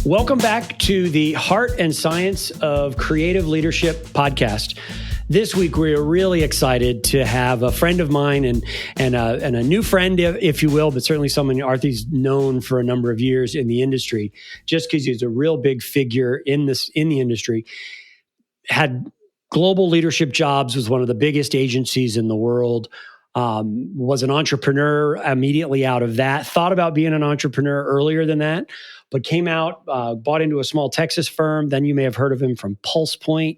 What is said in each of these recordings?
Welcome back to the Heart and Science of Creative Leadership podcast. This week, we're really excited to have a friend of mine and a new friend, if you will, but certainly someone Aarti's known for a number of years in the industry, just because he's a real big figure in the industry. Had global leadership jobs, was one of the biggest agencies in the world. Was an entrepreneur immediately out of that. Thought about being an entrepreneur earlier than that, but came out, bought into a small Texas firm. Then you may have heard of him from Pulse Point.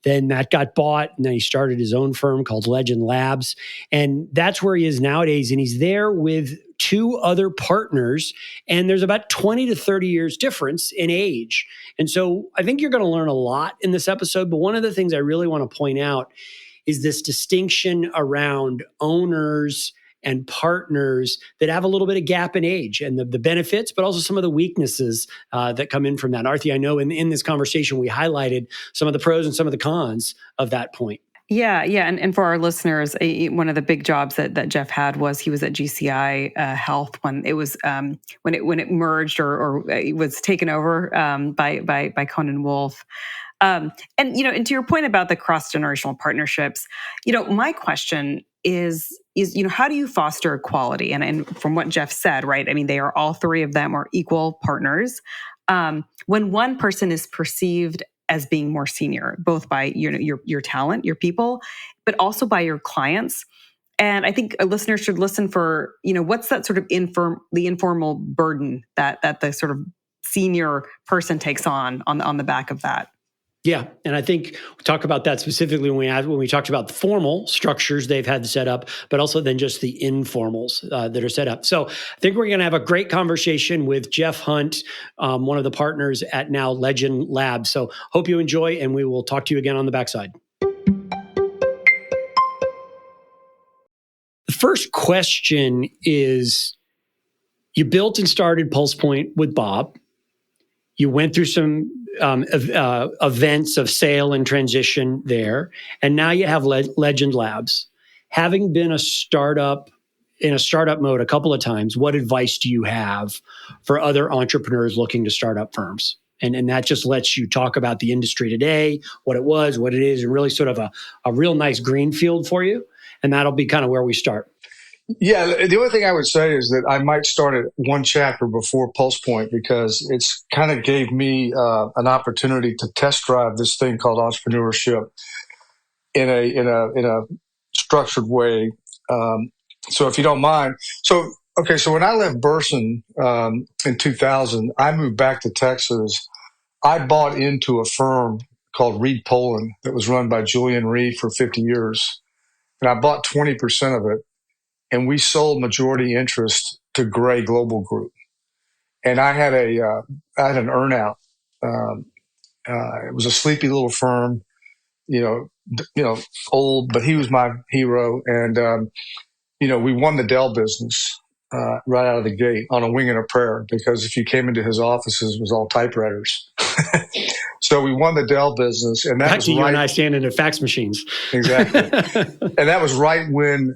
Then that got bought, and then he started his own firm called Legend Labs. And that's where he is nowadays. And he's there with two other partners, and there's about 20 to 30 years difference in age. And so I think you're going to learn a lot in this episode. But one of the things I really want to point out is this distinction around owners and partners that have a little bit of gap in age, and the benefits, but also some of the weaknesses that come in from that. Aarti, I know in this conversation, we highlighted some of the pros and some of the cons of that point. Yeah. And for our listeners, one of the big jobs that Jeff had was he was at GCI Health when it was when it merged or it was taken over by Conan Wolf. And to your point about the cross-generational partnerships, my question is how do you foster equality? And from what Jeff said, right? I mean, they are all three of them are equal partners. When one person is perceived as being more senior, both by your talent, your people, but also by your clients. And I think a listener should listen for what's that sort of the informal burden that the sort of senior person takes on the back of that. Yeah, and I think we talk about that specifically when we talked about the formal structures they've had set up, but also then just the informals that are set up. So I think we're going to have a great conversation with Jeff Hunt, one of the partners at now Legend Labs. So hope you enjoy, and we will talk to you again on the backside. The first question is, you built and started Pulse Point with Bob. You went through some events of sale and transition there, and now you have Legend Labs. Having been in a startup mode a couple of times, what advice do you have for other entrepreneurs looking to start up firms? And that just lets you talk about the industry today, what it was, what it is, and really sort of a real nice green field for you. And that'll be kind of where we start. Yeah, the only thing I would say is that I might start at one chapter before Pulse Point, because it's kind of gave me an opportunity to test drive this thing called entrepreneurship in a structured way. So if you don't mind, so when I left Burson in 2000, I moved back to Texas. I bought into a firm called Reed Poland that was run by Julian Reed for 50 years, and I bought 20% of it. And we sold majority interest to Gray Global Group, and I had an earnout. It was a sleepy little firm, old, but he was my hero. And we won the Dell business right out of the gate on a wing and a prayer, because if you came into his offices, it was all typewriters. So we won the Dell business, and that was you and I standing at fax machines. Exactly, and that was right when.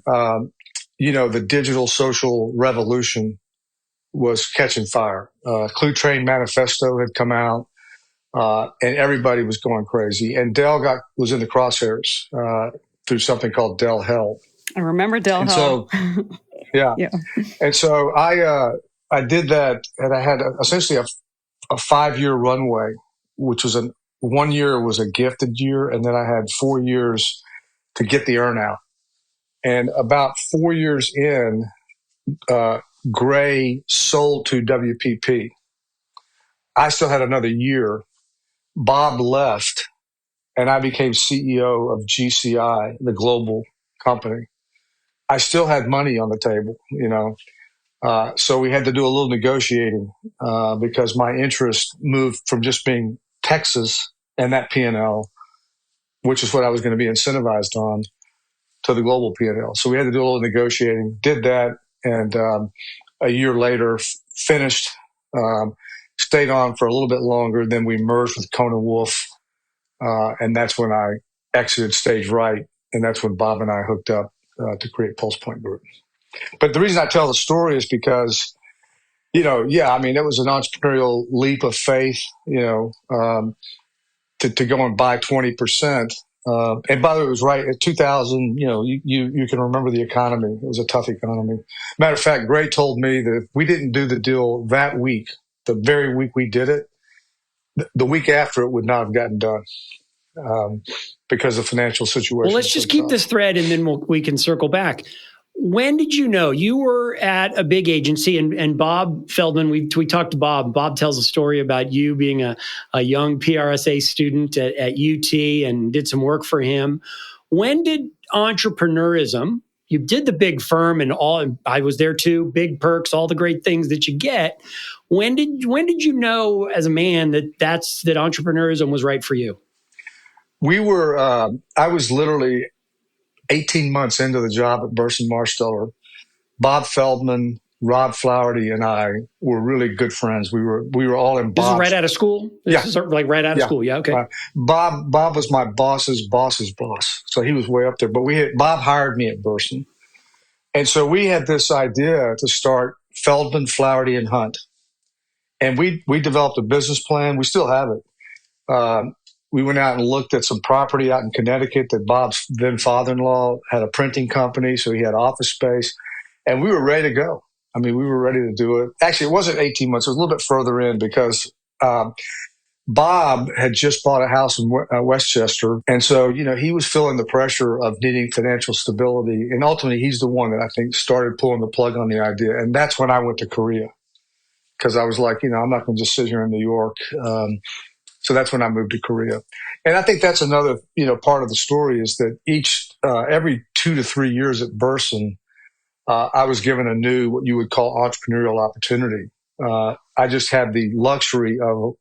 The digital social revolution was catching fire. Clue Train Manifesto had come out, and everybody was going crazy. And Dell was in the crosshairs through something called Dell Hell. I remember Dell Hell. So, yeah. And so I did that, and I had essentially a 5-year runway, which was 1 year was a gifted year, and then I had 4 years to get the earnout. And about 4 years in, Gray sold to WPP. I still had another year. Bob left, and I became CEO of GCI, the global company. I still had money on the table, so we had to do a little negotiating because my interest moved from just being Texas and that P&L, which is what I was going to be incentivized on, to the global P&L. So we had to do a little negotiating, did that, and a year later finished, stayed on for a little bit longer. Then we merged with Conan Wolf, and that's when I exited Stage Right, and that's when Bob and I hooked up to create Pulse Point Group. But the reason I tell the story is because Yeah, I mean, it was an entrepreneurial leap of faith, to go and buy 20%. And by the way, it was right at 2000. You can remember the economy. It was a tough economy. Matter of fact, Gray told me that if we didn't do the deal that week, the very week we did it, the week after it would not have gotten done, because the financial situation. Well, let's just keep this thread, and then we can circle back. When did you know you were at a big agency? And Bob Feldman, we talked to Bob. Bob tells a story about you being a young PRSA student at UT and did some work for him. When did entrepreneurism? You did the big firm and all. I was there too. Big perks, all the great things that you get. When did you know as a man that entrepreneurism was right for you? I was literally 18 months into the job at Burson Marsteller. Bob Feldman, Rob Flaherty, and I were really good friends. We were all in Bob's. This is right out of school? This is like right out of school. Yeah, okay. Bob was my boss's boss's boss. So he was way up there. But Bob hired me at Burson. And so we had this idea to start Feldman, Flaherty, and Hunt. And we developed a business plan. We still have it. We went out and looked at some property out in Connecticut that Bob's then father-in-law had a printing company, so he had office space. And we were ready to go. I mean, we were ready to do it. Actually, it wasn't 18 months. It was a little bit further in because Bob had just bought a house in Westchester. And so, he was feeling the pressure of needing financial stability. And ultimately, he's the one that I think started pulling the plug on the idea. And that's when I went to Korea, because I was like, I'm not going to just sit here in New York. So that's when I moved to Korea. And I think that's another, part of the story is that every 2 to 3 years at Burson, I was given a new, what you would call entrepreneurial opportunity. I just had the luxury of,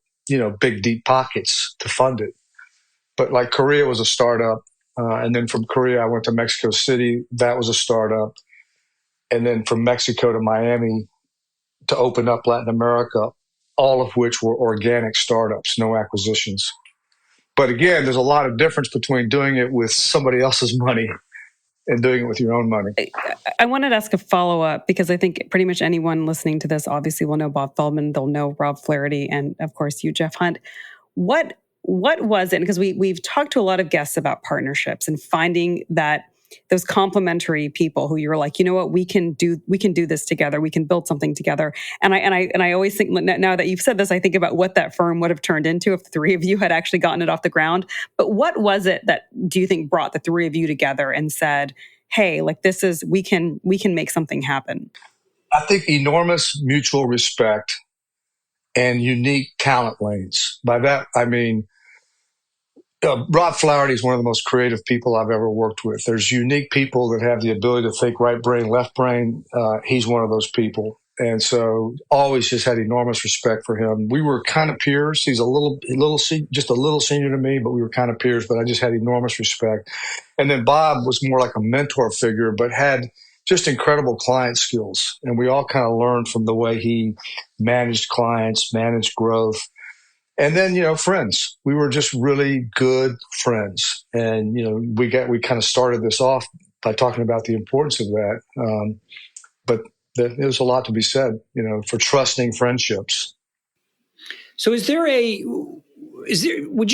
big, deep pockets to fund it. But like Korea was a startup. And then from Korea, I went to Mexico City. That was a startup. And then from Mexico to Miami to open up Latin America, all of which were organic startups, no acquisitions. But again, there's a lot of difference between doing it with somebody else's money and doing it with your own money. I wanted to ask a follow-up because I think pretty much anyone listening to this obviously will know Bob Feldman, they'll know Rob Flaherty, and of course you, Jeff Hunt. What was it? Because we've talked to a lot of guests about partnerships and finding that those complementary people who you're like, what, we can do this together. We can build something together. And I always think, now that you've said this, I think about what that firm would have turned into if the three of you had actually gotten it off the ground. But what was it that do you think brought the three of you together and said, hey, like we can make something happen? I think enormous mutual respect and unique talent lanes. By that, I mean, Rob Flaherty is one of the most creative people I've ever worked with. There's unique people that have the ability to think right brain, left brain. He's one of those people. And so always just had enormous respect for him. We were kind of peers. He's just a little senior to me, but we were kind of peers, but I just had enormous respect. And then Bob was more like a mentor figure, but had just incredible client skills. And we all kind of learned from the way he managed clients, managed growth. And then, friends. We were just really good friends. And, we kind of started this off by talking about the importance of that. But there's a lot to be said, for trusting friendships. So would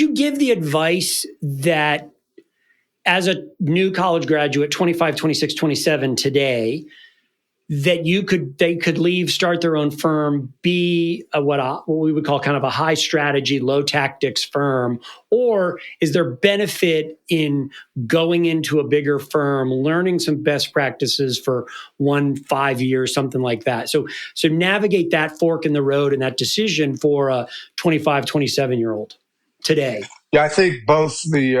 you give the advice that as a new college graduate, 25, 26, 27 today, that they could leave, start their own firm, be what we would call kind of a high strategy, low tactics firm? Or is there benefit in going into a bigger firm, learning some best practices for 5 years, something like that? So navigate that fork in the road and that decision for a 25, 27-year-old today. Yeah, I think both the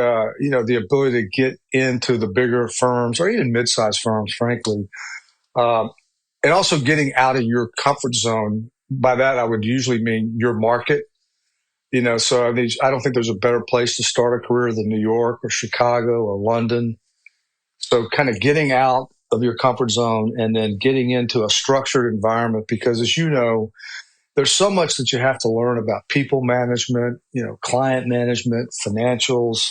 ability to get into the bigger firms or even mid-sized firms, frankly, and also getting out of your comfort zone. By that, I would usually mean your market. So I don't think there's a better place to start a career than New York or Chicago or London. So kind of getting out of your comfort zone and then getting into a structured environment, because as you know, there's so much that you have to learn about people management, client management, financials,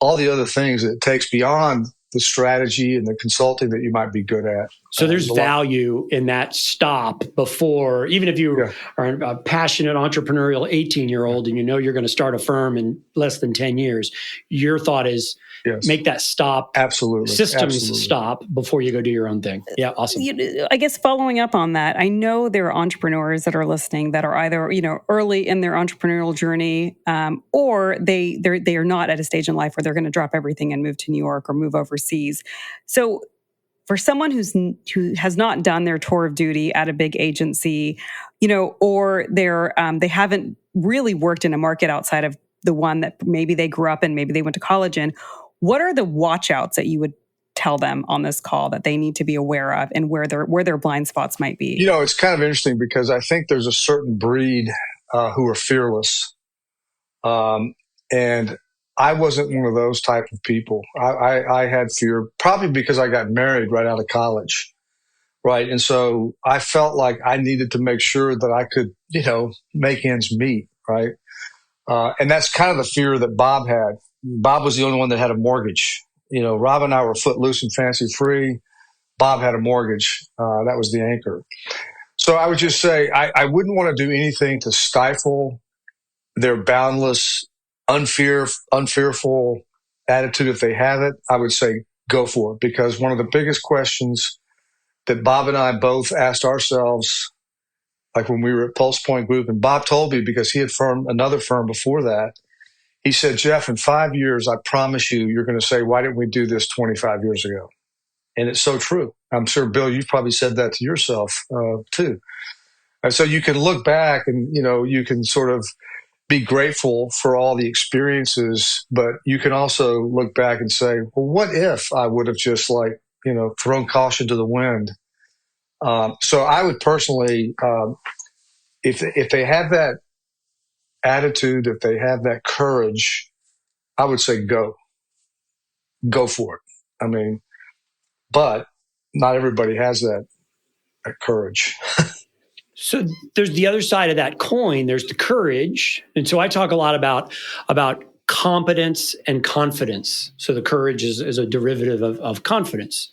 all the other things that it takes beyond the strategy and the consulting that you might be good at. So there's value in that stop before, even if you are a passionate entrepreneurial 18-year-old and you know you're going to start a firm in less than 10 years, your thought is make that stop. Absolutely. Systems stop before you go do your own thing. Yeah, awesome. I guess following up on that, I know there are entrepreneurs that are listening that are either, early in their entrepreneurial journey, or they are not at a stage in life where they're going to drop everything and move to New York or move overseas. So for someone who has not done their tour of duty at a big agency, or they haven't really worked in a market outside of the one that maybe they grew up in, maybe they went to college in, what are the watch outs that you would tell them on this call that they need to be aware of and where their blind spots might be? It's kind of interesting because I think there's a certain breed who are fearless. And I wasn't one of those type of people. I had fear, probably because I got married right out of college, right? And so I felt like I needed to make sure that I could, make ends meet, right? And that's kind of the fear that Bob had. Bob was the only one that had a mortgage. Rob and I were footloose and fancy free. Bob had a mortgage. That was the anchor. So I would just say I wouldn't want to do anything to stifle their boundless, unfearful attitude. If they have it, I would say go for it. Because one of the biggest questions that Bob and I both asked ourselves, like when we were at Pulse Point Group, and Bob told me because he had another firm before that, he said, Jeff, in 5 years, I promise you're going to say, why didn't we do this 25 years ago? And it's so true. I'm sure, Bill, you've probably said that to yourself too. And so you can look back and, you can sort of be grateful for all the experiences, but you can also look back and say, well, what if I would have just thrown caution to the wind? So I would personally, if they have that attitude, if they have that courage, I would say go for it. I mean, but not everybody has that courage. So there's the other side of that coin. There's the courage. And so I talk a lot about competence and confidence. So the courage is a derivative of confidence.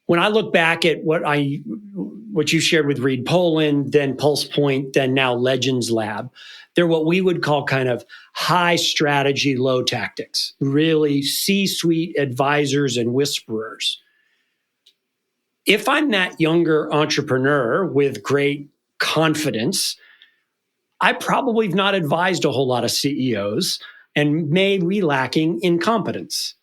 When I look back at what you shared with Reed Poland, then Pulse Point, then now Legends Lab, they're what we would call kind of high strategy, low tactics, really C-suite advisors and whisperers. If I'm that younger entrepreneur with great confidence, I probably have not advised a whole lot of CEOs and may be lacking in competence.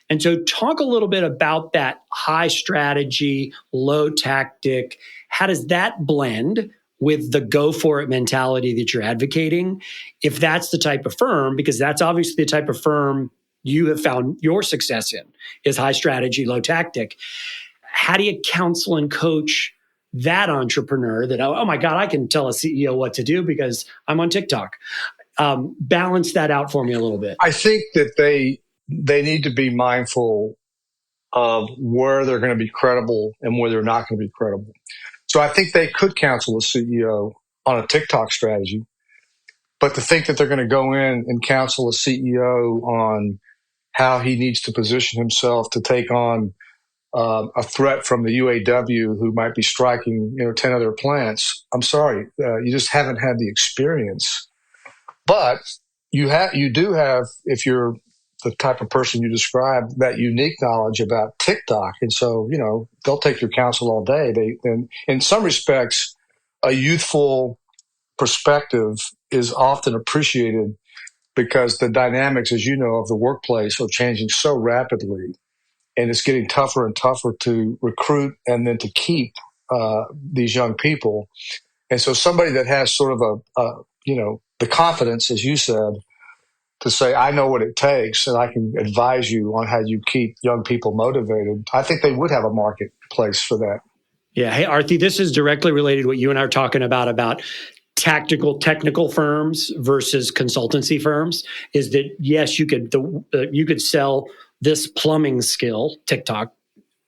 And so talk a little bit about that high strategy, low tactic. How does that blend with the go for it mentality that you're advocating? If that's the type of firm, because that's obviously the type of firm you have found your success in, is high strategy, low tactic. How do you counsel and coach that entrepreneur that, oh my God, I can tell a CEO what to do because I'm on TikTok? Balance that out for me a little bit. I think that they need to be mindful of where they're going to be credible and where they're not going to be credible. So I think they could counsel a CEO on a TikTok strategy, but to think that they're going to go in and counsel a CEO on how he needs to position himself to take on a threat from the UAW who might be striking 10 other plants, I'm sorry, you just haven't had the experience. But you do have, if you're the type of person you described, that unique knowledge about TikTok. And so, they'll take your counsel all day. And in some respects, a youthful perspective is often appreciated because the dynamics, as you know, of the workplace are changing so rapidly. And it's getting tougher and tougher to recruit and then to keep these young people. And so somebody that has sort of the confidence, as you said, to say, I know what it takes and I can advise you on how you keep young people motivated, I think they would have a marketplace for that. Yeah. Hey, Aarti, this is directly related to what you and I are talking about technical firms versus consultancy firms, is that, yes, you could sell this plumbing skill, TikTok,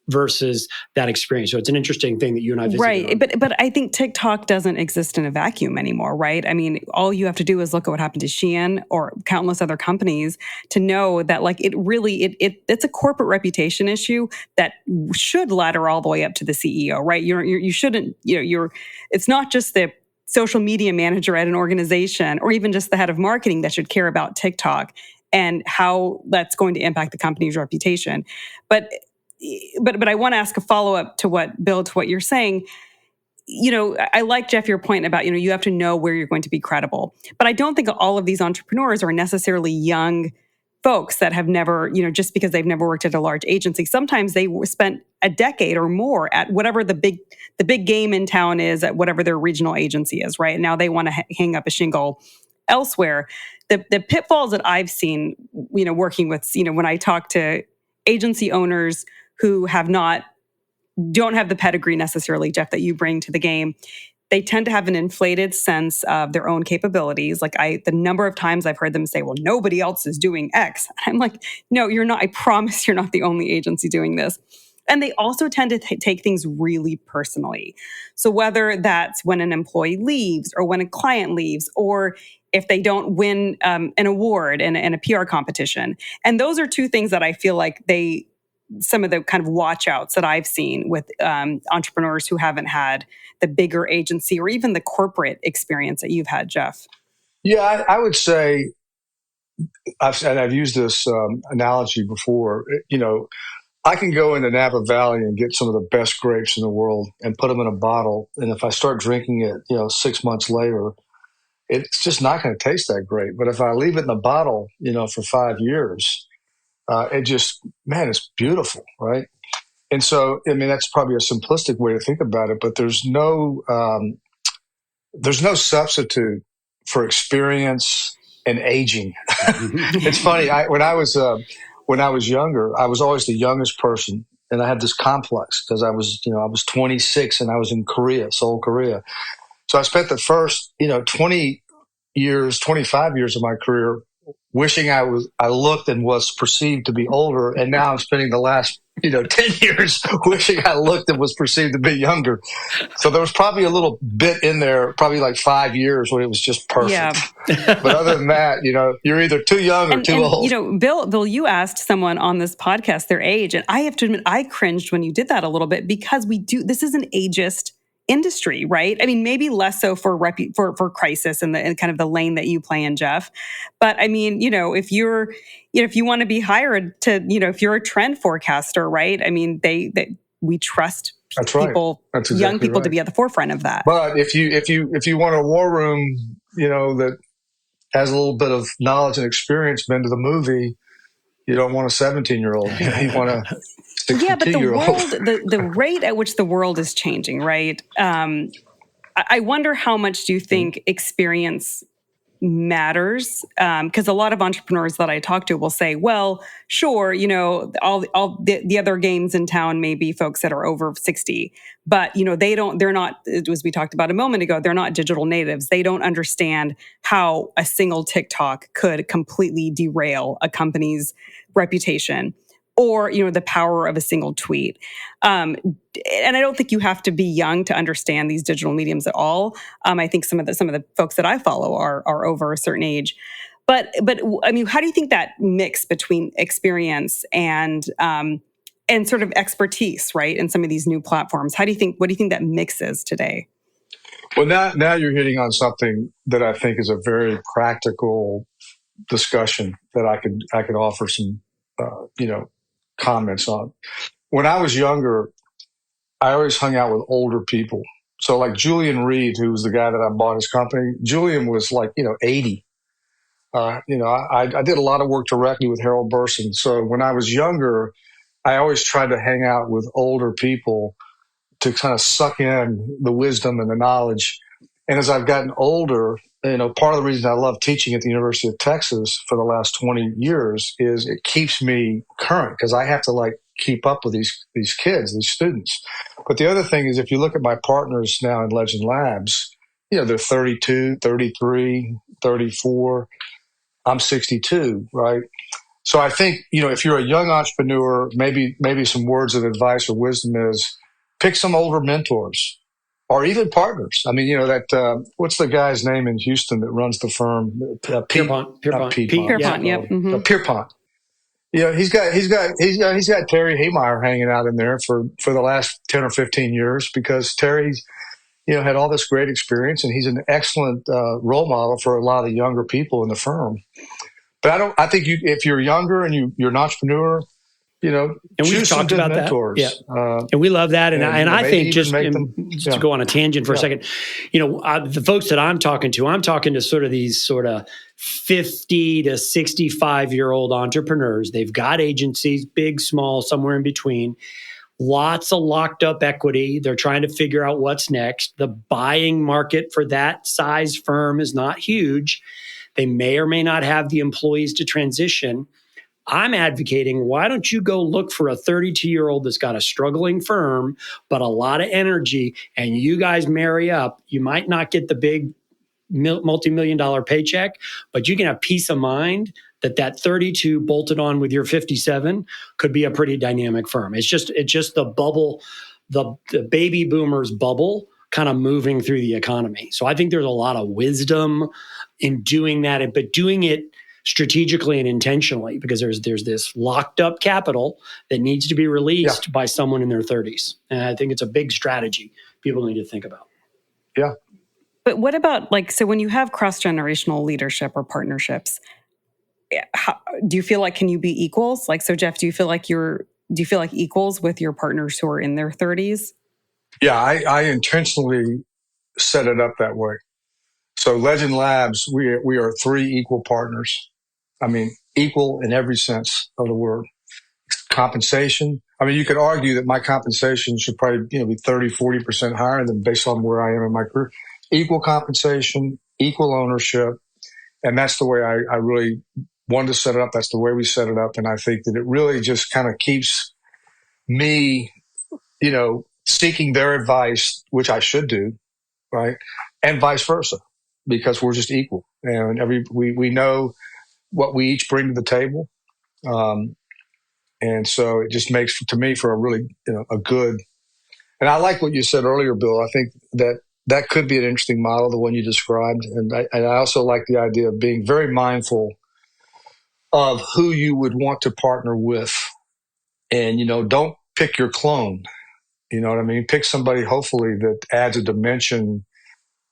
versus that experience. So it's an interesting thing that you and I visited Right. on. But I think TikTok doesn't exist in a vacuum anymore, right? I mean, all you have to do is look at what happened to Shein or countless other companies to know that like it's a corporate reputation issue that should ladder all the way up to the CEO, right? You shouldn't, it's not just the social media manager at an organization or even just the head of marketing that should care about TikTok and how that's going to impact the company's reputation. But I want to ask a follow-up to what you're saying. I like, Jeff, your point about, you have to know where you're going to be credible. But I don't think all of these entrepreneurs are necessarily young folks that have never, just because they've never worked at a large agency. Sometimes they spent a decade or more at whatever the big game in town is, at whatever their regional agency is, right? And now they want to hang up a shingle elsewhere. The pitfalls that I've seen, working with, when I talk to agency owners who don't have the pedigree necessarily, Jeff, that you bring to the game, they tend to have an inflated sense of their own capabilities. Like the number of times I've heard them say, well, nobody else is doing X. I'm like, no, you're not. I promise you're not the only agency doing this. And they also tend to take things really personally. So whether that's when an employee leaves or when a client leaves, or if they don't win an award in a PR competition. And those are two things that I feel like some of the kind of watch outs that I've seen with entrepreneurs who haven't had the bigger agency or even the corporate experience that you've had, Jeff. Yeah, I would say, I've used this analogy before. I can go into Napa Valley and get some of the best grapes in the world and put them in a bottle. And if I start drinking it, 6 months later, it's just not going to taste that great. But if I leave it in a bottle, for 5 years, it's beautiful, right? And so, that's probably a simplistic way to think about it, but there's no substitute for experience and aging. It's funny. When I was younger, I was always the youngest person, and I had this complex because I was 26 and I was in Korea, Seoul, Korea. So I spent the first 25 years of my career wishing I looked and was perceived to be older, and now I'm spending the last 10 years wishing I looked and was perceived to be younger. So there was probably a little bit in there, probably like 5 years when it was just perfect. Yeah. But other than that, you're either too young or too old. Bill, you asked someone on this podcast their age, and I have to admit I cringed when you did that a little bit, because this is an ageist industry, right? I mean, maybe less so for crisis and kind of the lane that you play in, Jeff. But I mean, if you want to be hired to, if you're a trend forecaster, right? I mean, we trust people, young people, to be at the forefront of that. But if you want a war room, that has a little bit of knowledge and experience, been to the movie, you don't want a 17-year-old. You want a 62-year-old. Yeah, but the rate at which the world is changing, right? I wonder how much do you think experience matters? Because a lot of entrepreneurs that I talk to will say, well, sure, all the other games in town may be folks that are over 60, but they're not, as we talked about a moment ago, they're not digital natives. They don't understand how a single TikTok could completely derail a company's reputation, or the power of a single tweet. And I don't think you have to be young to understand these digital mediums at all. I think some of the folks that I follow are over a certain age. But I mean, how do you think that mix between experience and sort of expertise, right, in some of these new platforms? What do you think that mix is today? Well, now you're hitting on something that I think is a very practical discussion that I could offer some comments on. When I was younger, I always hung out with older people. So like Julian Reed, who was the guy that I bought his company, Julian was like, 80. I did a lot of work directly with Harold Burson. So when I was younger, I always tried to hang out with older people to kind of suck in the wisdom and the knowledge. And as I've gotten older, part of the reason I love teaching at the University of Texas for the last 20 years is it keeps me current, because I have to keep up with these kids, these students. But the other thing is, if you look at my partners now in Legend Labs, they're 32, 33, 34. I'm 62, right? So I think, if you're a young entrepreneur, maybe some words of advice or wisdom is pick some older mentors or even partners. I mean, what's the guy's name in Houston that runs the firm? Pierpont. Pierpont, yep. Mm-hmm. Pierpont. He's got Terry Haymeyer hanging out in there for the last 10 or 15 years because Terry's, had all this great experience, and he's an excellent role model for a lot of younger people in the firm. But I think if you're younger and you're an entrepreneur, and we've talked about mentors. That. Yeah. And we love that. And I think just to go on a tangent for a second, the folks that I'm talking to sort of these sort of 50 to 65-year-old entrepreneurs. They've got agencies, big, small, somewhere in between. Lots of locked up equity. They're trying to figure out what's next. The buying market for that size firm is not huge. They may or may not have the employees to transition. I'm advocating, why don't you go look for a 32-year-old that's got a struggling firm, but a lot of energy, and you guys marry up. You might not get the big multi-million-dollar paycheck, but you can have peace of mind that 32 bolted on with your 57 could be a pretty dynamic firm. It's just the bubble, the baby boomers bubble kind of moving through the economy. So I think there's a lot of wisdom in doing that, but doing it strategically and intentionally, because there's this locked up capital that needs to be released by someone in their 30s. And I think it's a big strategy people need to think about. Yeah. But what about so when you have cross-generational leadership or partnerships, do you feel like, can you be equals? So Jeff, do you feel like equals with your partners who are in their 30s? Yeah, I intentionally set it up that way. So Legend Labs, we are 3 equal partners. I mean, equal in every sense of the word. Compensation. I mean, you could argue that my compensation should probably, be 30, 40% higher than based on where I am in my career. Equal compensation, equal ownership. And that's the way I really wanted to set it up. That's the way we set it up. And I think that it really just kind of keeps me, seeking their advice, which I should do, right? And vice versa, because we're just equal. And we know what we each bring to the table. And so it just makes, to me, for a really, a good, and I like what you said earlier, Bill. I think that could be an interesting model, the one you described. And I also like the idea of being very mindful of who you would want to partner with. And, don't pick your clone. You know what I mean? Pick somebody, hopefully, that adds a dimension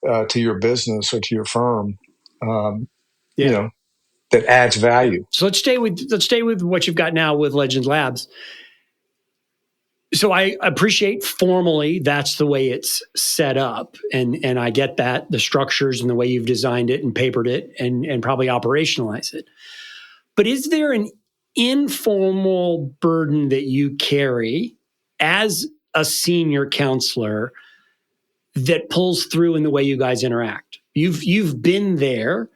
to your business or to your firm, that adds value. So let's stay with what you've got now with Legend Labs. So I appreciate formally that's the way it's set up, and I get that, the structures and the way you've designed it and papered it and probably operationalize it. But is there an informal burden that you carry as a senior counselor that pulls through in the way you guys interact? You've been there.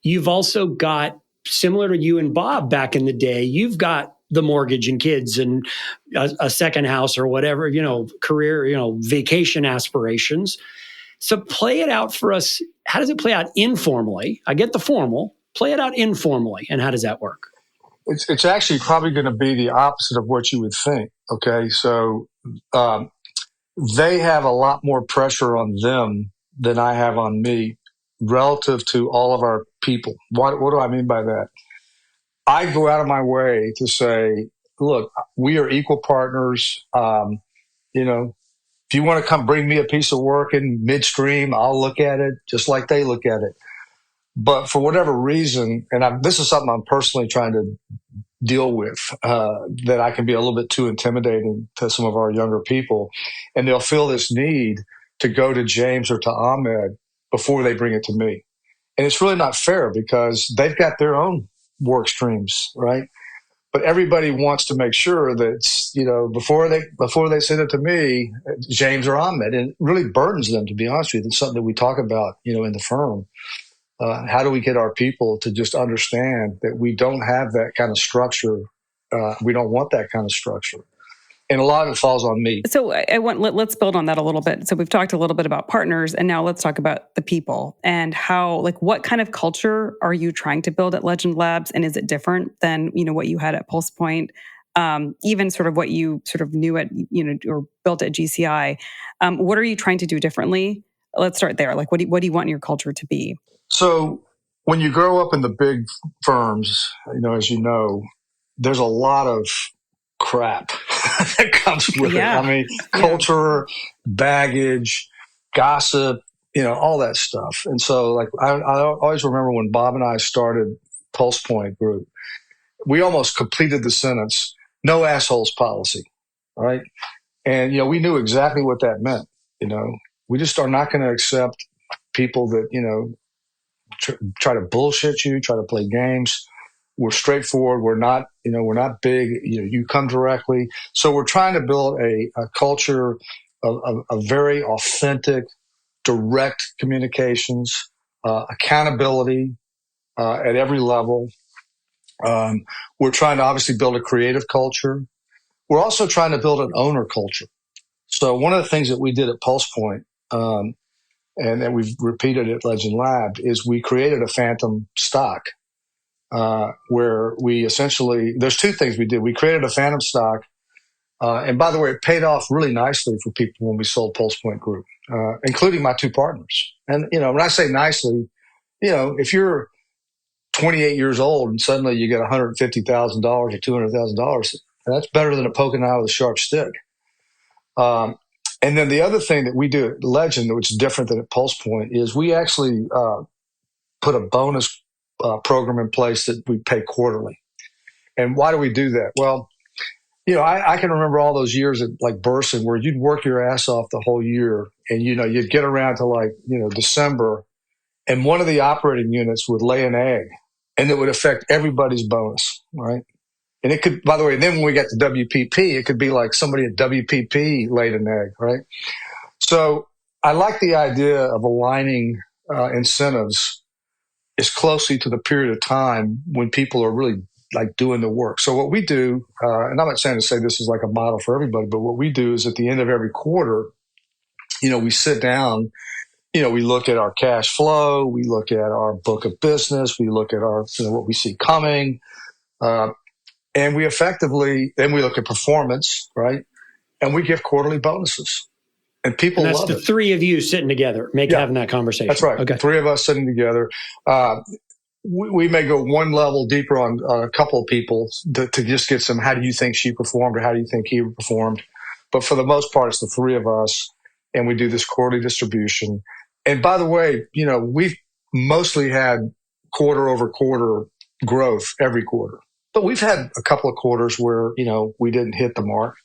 You've also got, similar to you and Bob back in the day, you've got the mortgage and kids and a second house or whatever, career, vacation aspirations. So play it out for us. How does it play out informally? I get the formal. Play it out informally. And how does that work? It's actually probably going to be the opposite of what you would think. Okay. So they have a lot more pressure on them than I have on me relative to all of our people. What do I mean by that? I go out of my way to say, look, we are equal partners. If you want to come bring me a piece of work in midstream, I'll look at it just like they look at it. But for whatever reason, and this is something I'm personally trying to deal with, that I can be a little bit too intimidating to some of our younger people, and they'll feel this need to go to James or to Ahmed before they bring it to me. And it's really not fair because they've got their own work streams, right? But everybody wants to make sure that, before they send it to me, James or Ahmed, and it really burdens them, to be honest with you. It's something that we talk about, in the firm. How do we get our people to just understand that we don't have that kind of structure? We don't want that kind of structure. And a lot of it falls on me. So let's build on that a little bit. So we've talked a little bit about partners, and now let's talk about the people and how, like, what kind of culture are you trying to build at Legend Labs, and is it different than what you had at PulsePoint, even sort of what you sort of knew at or built at GCI? What are you trying to do differently? Let's start there. Like, what do you want your culture to be? So when you grow up in the big firms, as you know, there's a lot of crap that comes with it. I mean, culture, baggage, gossip, all that stuff. And so, like, I always remember when Bob and I started PulsePoint Group, we almost completed the sentence, no assholes policy, right? And, we knew exactly what that meant. We just are not going to accept people that, try to bullshit you, try to play games. We're straightforward. We're not big. You come directly. So we're trying to build a culture of very authentic, direct communications, accountability at every level. We're trying to obviously build a creative culture. We're also trying to build an owner culture. So one of the things that we did at PulsePoint, and then we've repeated at Legend Lab, is we created a phantom stock. Where we essentially, there's two things we did. We created a phantom stock, and by the way, it paid off really nicely for people when we sold PulsePoint Group, including my two partners. And, when I say nicely, if you're 28 years old and suddenly you get $150,000 or $200,000, that's better than a poking eye with a sharp stick. And then the other thing that we do at Legend, which is different than at PulsePoint, is we actually put a bonus program in place that we pay quarterly. And why do we do that? Well, I can remember all those years at like Burson where you'd work your ass off the whole year, and you'd get around to December, and one of the operating units would lay an egg, and it would affect everybody's bonus, right? And it could, by the way, then when we got to WPP, it could be like somebody at WPP laid an egg, right? So I like the idea of aligning incentives is closely to the period of time when people are really like doing the work. So what we do, and I'm not saying to say this is like a model for everybody, but what we do is at the end of every quarter, we sit down, we look at our cash flow, we look at our book of business, we look at our, what we see coming, and we effectively, then we look at performance, right? And we give quarterly bonuses. And people love it. That's the three of you sitting together, having that conversation. That's right. Okay. Three of us sitting together. We may go one level deeper on a couple of people to just get some, how do you think she performed or how do you think he performed? But for the most part, it's the three of us, and we do this quarterly distribution. And by the way, we've mostly had quarter over quarter growth every quarter. But we've had a couple of quarters where, we didn't hit the mark.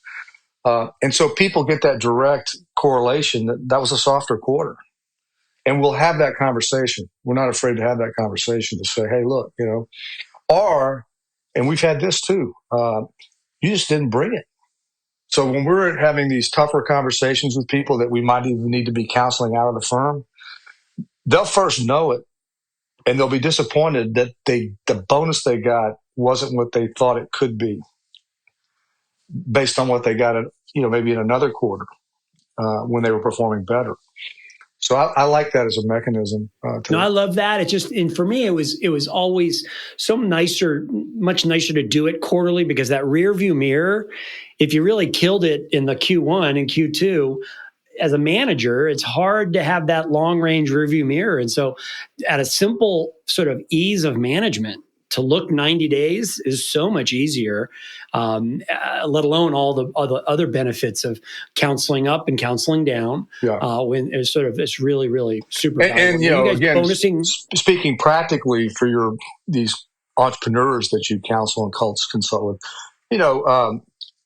And so people get that direct correlation that was a softer quarter. And we'll have that conversation. We're not afraid to have that conversation to say, hey, look, and we've had this too, you just didn't bring it. So when we're having these tougher conversations with people that we might even need to be counseling out of the firm, they'll first know it, and they'll be disappointed that the bonus they got wasn't what they thought it could be based on what they got at, maybe in another quarter when they were performing better. So I like that as a mechanism. No, I love that. It just, and for me, it was always much nicer to do it quarterly, because that rear view mirror, if you really killed it in the Q1 and Q2, as a manager, it's hard to have that long range rear view mirror. And so at a simple sort of ease of management, to look 90 days is so much easier, let alone all the other benefits of counseling up and counseling down. Yeah. When it's really, really super valuable. And again, speaking practically for these entrepreneurs that you counsel and consult with,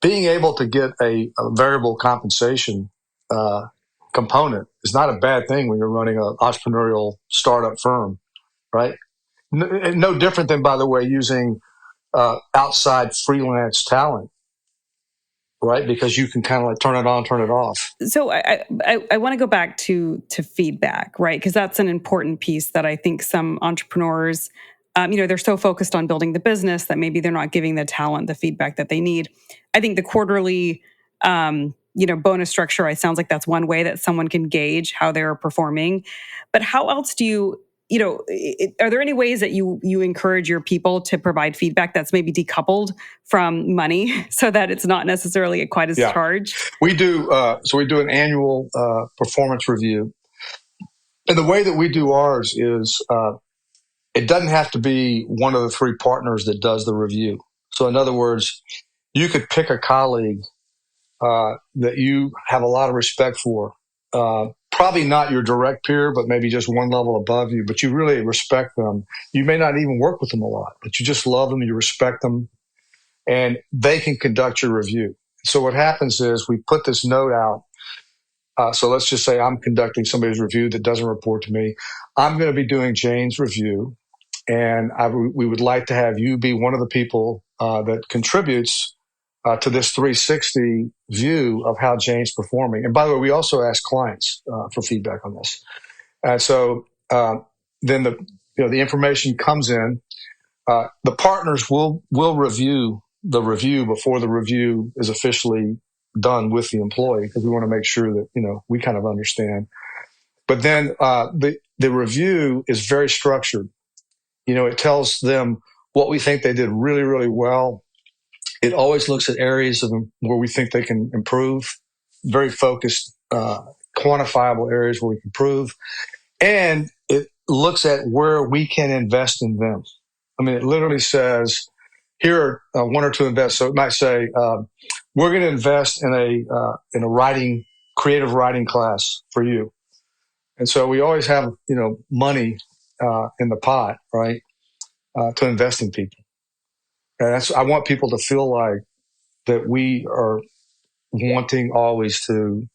being able to get a variable compensation component is not a bad thing when you're running an entrepreneurial startup firm, right? No different than, by the way, using outside freelance talent, right? Because you can kind of like turn it on, turn it off. So I want to go back to feedback, right? Because that's an important piece that I think some entrepreneurs, they're so focused on building the business that maybe they're not giving the talent the feedback that they need. I think the quarterly Bonus structure. It sounds like that's one way that someone can gauge how they're performing. But how else do you, are there any ways that you encourage your people to provide feedback that's maybe decoupled from money so that it's not necessarily quite as charged? We do. So we do an annual performance review. And the way that we do ours is it doesn't have to be one of the three partners that does the review. So in other words, you could pick a colleague that you have a lot of respect for. Probably not your direct peer, but maybe just one level above you, but you really respect them. You may not even work with them a lot, but you just love them, you respect them, and they can conduct your review. So what happens is we put this note out. So let's just say I'm conducting somebody's review that doesn't report to me. I'm going to be doing Jane's review, and we would like to have you be one of the people that contributes to this 360 view of how Jane's performing. And by the way, we also ask clients for feedback on this. And so then the information comes in. The partners will review the review before the review is officially done with the employee, because we want to make sure that we kind of understand. But then the review is very structured. It tells them what we think they did really, really well. It always looks at areas of where we think they can improve, very focused, quantifiable areas where we can improve. And it looks at where we can invest in them. I mean, it literally says, here are one or two invests. So it might say, we're going to invest in a creative writing class for you. And so we always have, money in the pot, right, to invest in people. And I want people to feel like that we are wanting always to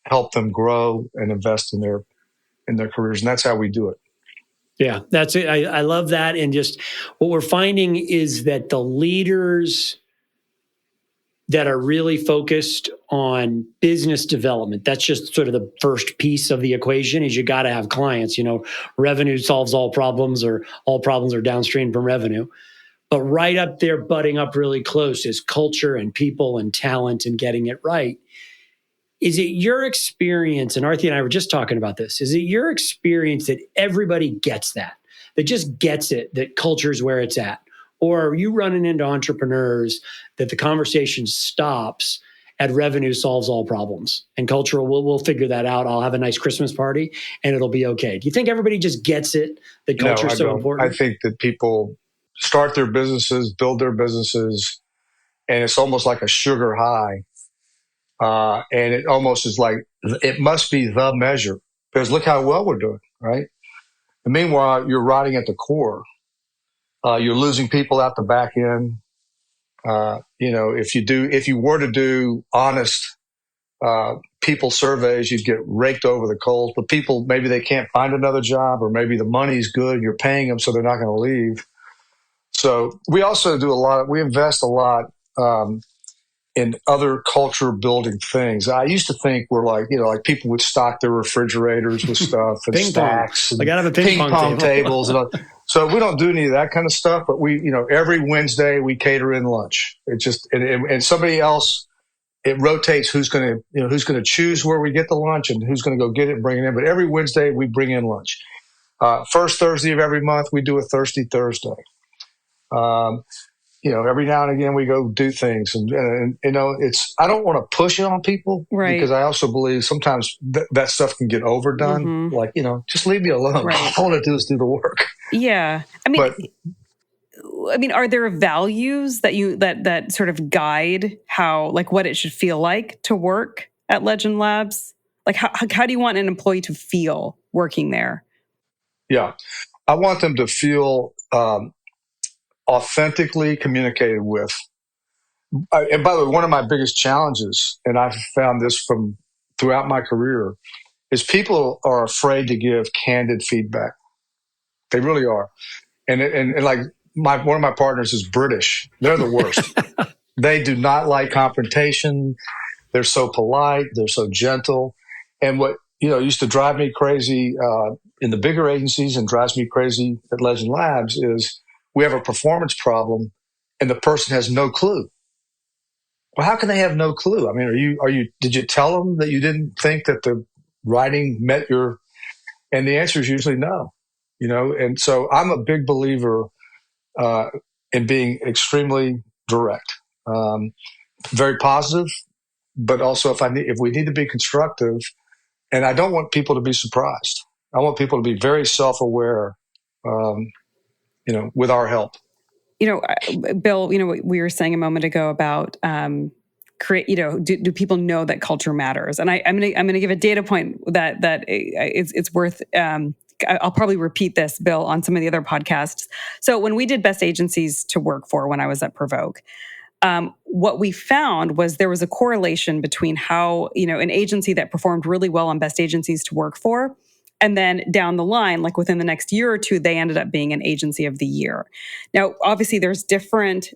help them grow and invest in their careers. And that's how we do it. Yeah, that's it. I love that. And just what we're finding is that the leaders that are really focused on business development, that's just sort of the first piece of the equation, is you got to have clients. Revenue solves all problems, or all problems are downstream from revenue. But right up there, butting up really close, is culture and people and talent and getting it right. Is it your experience, and Aarti and I were just talking about this, is it your experience that everybody gets that just gets it, that culture is where it's at? Or are you running into entrepreneurs that the conversation stops at revenue solves all problems and culture, we'll figure that out. I'll have a nice Christmas party and it'll be okay? Do you think everybody just gets it, that culture is so important? I think that people start their businesses, build their businesses, and it's almost like a sugar high. And it almost is like, it must be the measure, because look how well we're doing, right? And meanwhile, you're rotting at the core. You're losing people out the back end. If you were to do honest people surveys, you'd get raked over the coals. But people, maybe they can't find another job, or maybe the money's good, you're paying them, so they're not going to leave. So we also we invest a lot in other culture building things. I used to think we're like people would stock their refrigerators with stuff and stacks and have a ping pong tables. And so we don't do any of that kind of stuff, but we, every Wednesday we cater in lunch. It just, and somebody else, it rotates who's going to choose where we get the lunch and who's going to go get it and bring it in. But every Wednesday we bring in lunch. First Thursday of every month, we do a Thirsty Thursday. Every now and again we go do things, and I don't want to push it on people, right? Because I also believe sometimes that stuff can get overdone. Mm-hmm. Like, just leave me alone. Right. All I want to do is do the work. Yeah. I mean, are there values that sort of guide how, like, what it should feel like to work at Legend Labs? Like, how do you want an employee to feel working there? Yeah. I want them to feel authentically communicated with. And by the way, one of my biggest challenges, and I've found this from throughout my career, is people are afraid to give candid feedback. They really are. And like one of my partners is British. They're the worst. They do not like confrontation. They're so polite. They're so gentle. And what used to drive me crazy in the bigger agencies and drives me crazy at Legend Labs is we have a performance problem and the person has no clue. Well, how can they have no clue? I mean, did you tell them that you didn't think that the writing met your, and the answer is usually no, and so I'm a big believer in being extremely direct, very positive, but also if we need to be constructive, and I don't want people to be surprised. I want people to be very self-aware, with our help. Bill, what we were saying a moment ago about create. Do people know that culture matters? And I'm gonna give a data point that it's worth. I'll probably repeat this, Bill, on some of the other podcasts. So when we did Best Agencies to Work For when I was at Provoke, what we found was there was a correlation between how, an agency that performed really well on Best Agencies to Work For, and then down the line, like within the next year or two, they ended up being an agency of the year. Now, obviously, there's different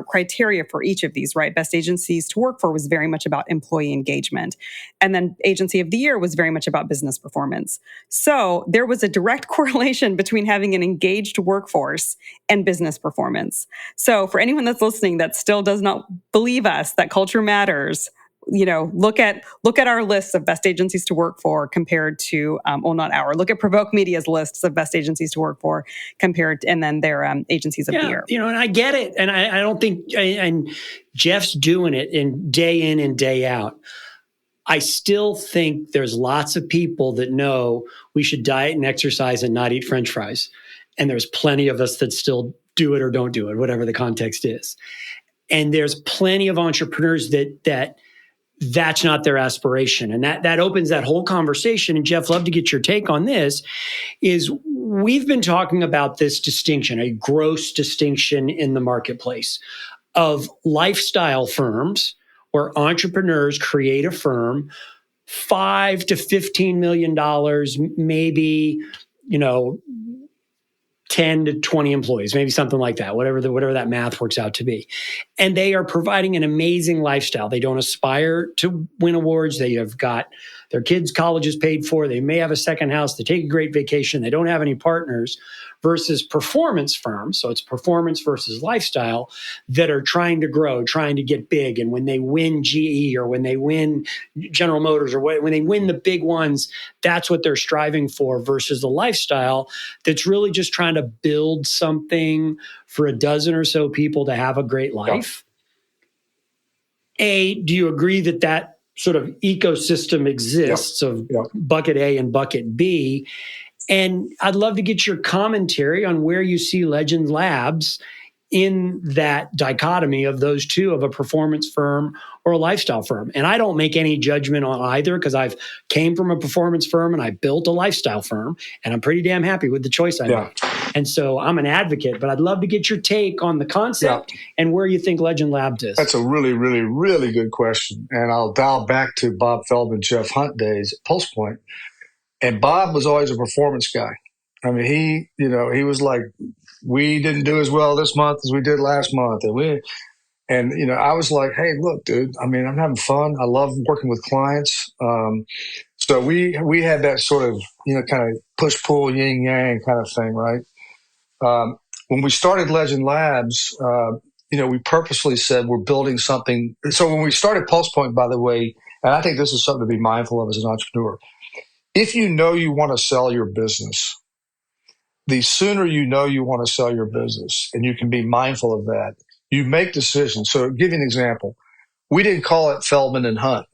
criteria for each of these, right? Best Agencies to Work For was very much about employee engagement. And then Agency of the Year was very much about business performance. So there was a direct correlation between having an engaged workforce and business performance. So for anyone that's listening that still does not believe us that culture matters, look at our lists of best agencies to work for compared to, look at Provoke Media's lists of best agencies to work for compared to, and then their agencies of the year. And I get it. And I don't think, and Jeff's doing it in and day out. I still think there's lots of people that know we should diet and exercise and not eat French fries. And there's plenty of us that still do it or don't do it, whatever the context is. And there's plenty of entrepreneurs that's not their aspiration. And that opens that whole conversation. And Jeff, love to get your take on this, is we've been talking about this distinction, a gross distinction in the marketplace of lifestyle firms where entrepreneurs create a firm, $5 to $15 million, maybe, 10 to 20 employees, maybe something like that, whatever that math works out to be. And they are providing an amazing lifestyle. They don't aspire to win awards. They have got their kids' colleges paid for. They may have a second house. They take a great vacation. They don't have any partners, versus performance firms. So it's performance versus lifestyle that are trying to grow, trying to get big. And when they win GE or when they win General Motors or when they win the big ones, that's what they're striving for, versus the lifestyle that's really just trying to build something for a dozen or so people to have a great life. Do you agree that sort of ecosystem exists of bucket A and bucket B? And I'd love to get your commentary on where you see Legend Labs in that dichotomy of those two, of a performance firm or a lifestyle firm. And I don't make any judgment on either, because I've came from a performance firm and I built a lifestyle firm, and I'm pretty damn happy with the choice I made. And so I'm an advocate, but I'd love to get your take on the concept and where you think Legend Labs is. That's a really, really, really good question. And I'll dial back to Bob Feldman, Jeff Hunt days at Pulse Point. And Bob was always a performance guy. I mean, he was like, we didn't do as well this month as we did last month. And I was like, hey, look, dude, I mean, I'm having fun. I love working with clients. So we had that sort of, kind of push-pull, yin-yang kind of thing, right? When we started Legend Labs, we purposely said we're building something. So when we started Pulse Point, by the way, and I think this is something to be mindful of as an entrepreneur, if you know you want to sell your business, the sooner you know you want to sell your business, and you can be mindful of that, you make decisions. So I'll give you an example. We didn't call it Feldman and Hunt.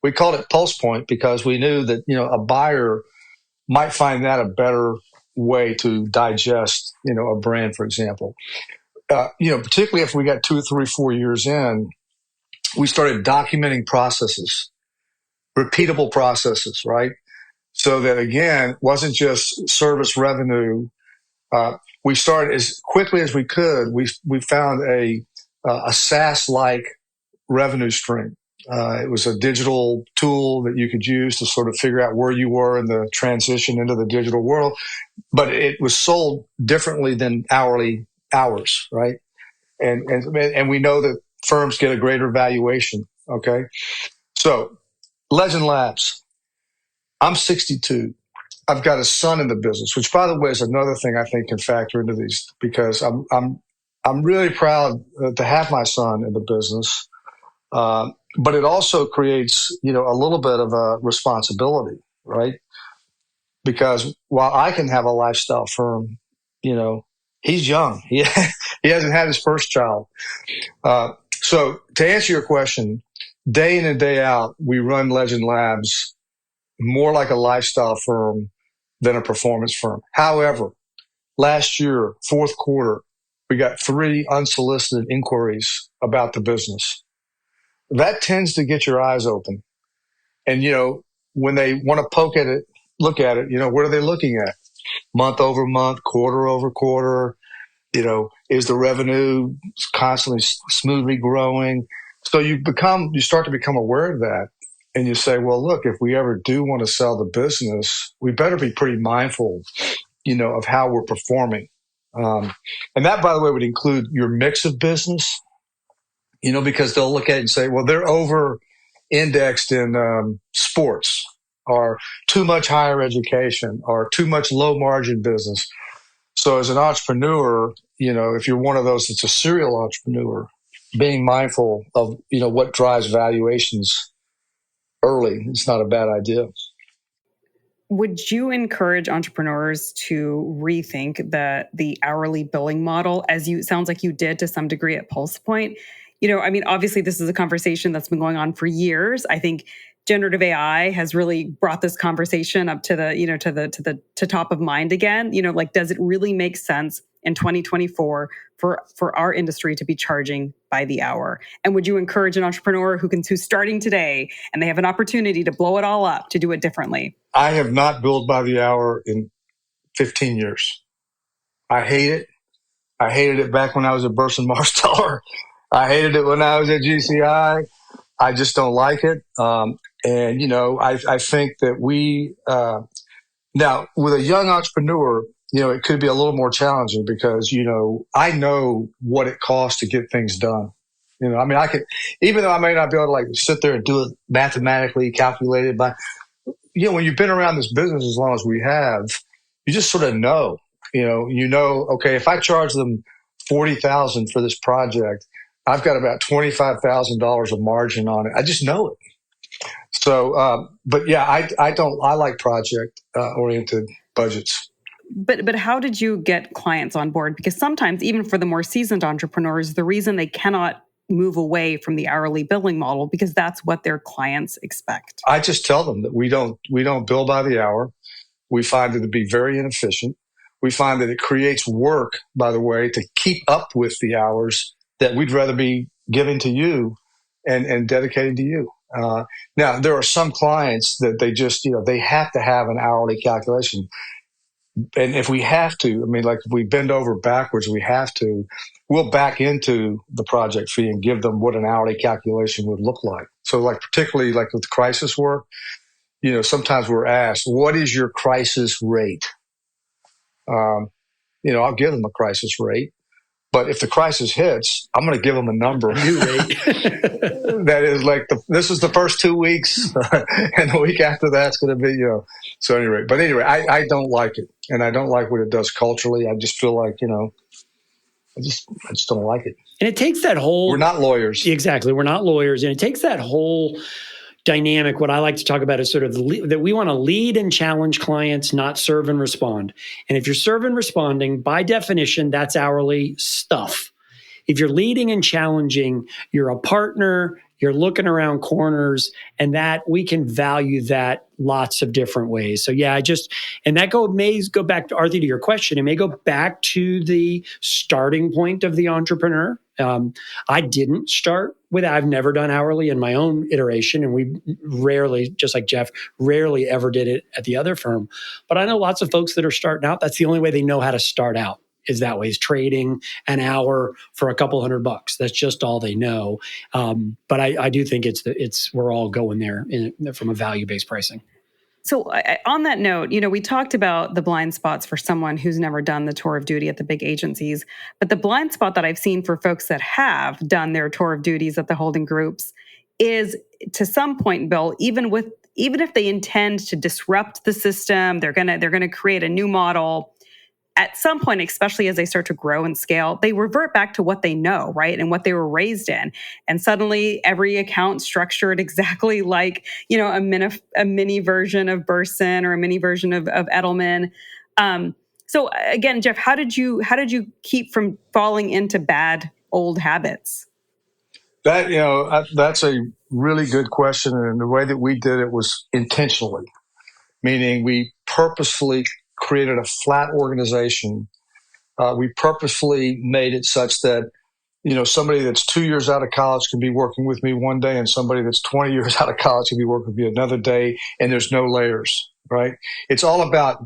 We called it Pulse Point because we knew that, a buyer might find that a better way to digest, a brand, for example. Particularly if we got 2, 3, 4 years in, we started documenting processes, repeatable processes, right? So that, again, wasn't just service revenue. We started as quickly as we could. We found a SaaS-like revenue stream. It was a digital tool that you could use to sort of figure out where you were in the transition into the digital world. But it was sold differently than hourly hours, right? And we know that firms get a greater valuation, okay? So Legend Labs. I'm 62. I've got a son in the business, which, by the way, is another thing I think can factor into these, because I'm really proud to have my son in the business. But it also creates, a little bit of a responsibility, right? Because while I can have a lifestyle firm, he's young. He hasn't had his first child. So to answer your question, day in and day out, we run Legend Labs more like a lifestyle firm than a performance firm. However, last year, fourth quarter, we got 3 unsolicited inquiries about the business. That tends to get your eyes open. And, when they want to poke at it, look at it, what are they looking at? Month over month, quarter over quarter, is the revenue constantly smoothly growing? So you start to become aware of that. And you say, well, look, if we ever do want to sell the business, we better be pretty mindful, of how we're performing. And that, by the way, would include your mix of business, because they'll look at it and say, well, they're over indexed in sports, or too much higher education, or too much low margin business. So as an entrepreneur, if you're one of those that's a serial entrepreneur, being mindful of, what drives valuations early, it's not a bad idea. Would you encourage entrepreneurs to rethink the hourly billing model, as it sounds like you did to some degree at Pulse Point? Obviously this is a conversation that's been going on for years. I think generative AI has really brought this conversation up to the top of mind again. Does it really make sense in 2024 for our industry to be charging by the hour? And would you encourage an entrepreneur who's starting today and they have an opportunity to blow it all up to do it differently? I have not billed by the hour in 15 years. I hate it. I hated it back when I was at Burson Marsteller. I hated it when I was at GCI. I just don't like it. I think that we, now with a young entrepreneur, it could be a little more challenging because, I know what it costs to get things done. I could, even though I may not be able to sit there and do it mathematically calculated, but, when you've been around this business as long as we have, you just sort of know, okay, if I charge them $40,000 for this project, I've got about $25,000 of margin on it. I just know it. So, but yeah, I like project oriented budgets. But how did you get clients on board? Because sometimes, even for the more seasoned entrepreneurs, the reason they cannot move away from the hourly billing model because that's what their clients expect. I just tell them that we don't bill by the hour. We find it to be very inefficient. We find that it creates work, by the way, to keep up with the hours that we'd rather be giving to you and dedicating to you. Now, there are some clients that they just, they have to have an hourly calculation. And if we have to, if we bend over backwards, we'll back into the project fee and give them what an hourly calculation would look like. So particularly with crisis work, sometimes we're asked, what is your crisis rate? I'll give them a crisis rate. But if the crisis hits, I'm going to give them a number. New rate. That is this is the first 2 weeks, and the week after that's going to be, So anyway, I don't like it, and I don't like what it does culturally. I just feel like, I just don't like it. And it takes that whole. We're not lawyers. Exactly, we're not lawyers, and it takes that whole dynamic. What I like to talk about is sort of that we want to lead and challenge clients, not serve and respond. And if you're serve and responding, by definition, that's hourly stuff. If you're leading and challenging, you're a partner, you're looking around corners, and that we can value that lots of different ways. So yeah, and that may go back to Aarti, to your question. It may go back to the starting point of the entrepreneur. I didn't start with, I've never done hourly in my own iteration, and we rarely, just like Jeff, rarely ever did it at the other firm. But I know lots of folks that are starting out. That's the only way they know how to start out, is that way, is trading an hour for a couple $100. That's just all they know. But I do think we're all going there from a value-based pricing. So on that note, we talked about the blind spots for someone who's never done the tour of duty at the big agencies. But the blind spot that I've seen for folks that have done their tour of duties at the holding groups is, to some point, Bill, even if they intend to disrupt the system, they're gonna create a new model. at some point, especially as they start to grow and scale, they revert back to what they know, right? And what they were raised in. And suddenly every account structured exactly like, a mini version of Burson or a mini version of Edelman. So again, Jeff, how did you keep from falling into bad old habits? That's a really good question. And the way that we did it was intentionally, meaning we purposefully created a flat organization. We purposefully made it such that, somebody that's 2 years out of college can be working with me one day, and somebody that's 20 years out of college can be working with me another day, and there's no layers, right? It's all about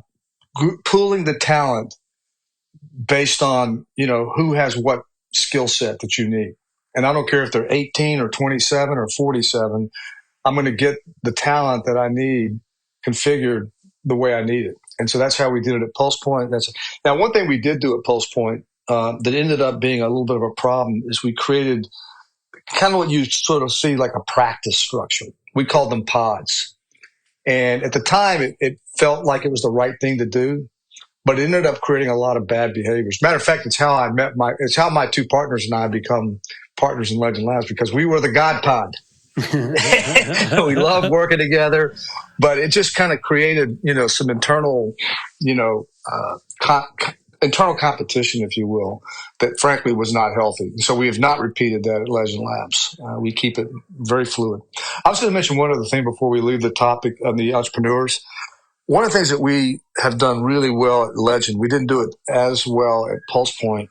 pooling the talent based on, who has what skill set that you need. And I don't care if they're 18 or 27 or 47, I'm going to get the talent that I need configured the way I need it. And so that's how we did it at Pulse Point. Now, one thing we did do at Pulse Point that ended up being a little bit of a problem is we created kind of what you sort of see like a practice structure. We called them pods. And at the time, it felt like it was the right thing to do, but it ended up creating a lot of bad behaviors. Matter of fact, it's how my two partners and I become partners in Legend Labs, because we were the God Pod. We loved working together, but it just kind of created, some internal, internal competition, if you will, that frankly was not healthy. So we have not repeated that at Legend Labs. We keep it very fluid. I was going to mention one other thing before we leave the topic of the entrepreneurs. One of the things that we have done really well at Legend, we didn't do it as well at Pulse Point,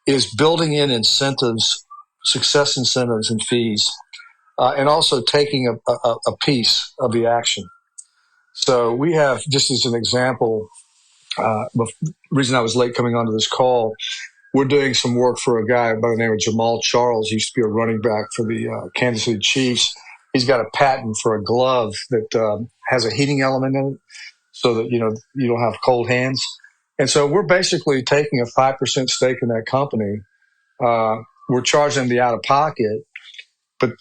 is building in incentives, success incentives and fees, and also taking a piece of the action. So we have, just as an example, the reason I was late coming onto this call, we're doing some work for a guy by the name of Jamal Charles. He used to be a running back for the Kansas City Chiefs. He's got a patent for a glove that has a heating element in it so that, you don't have cold hands. And so we're basically taking a 5% stake in that company. We're charging them the out-of-pocket. But,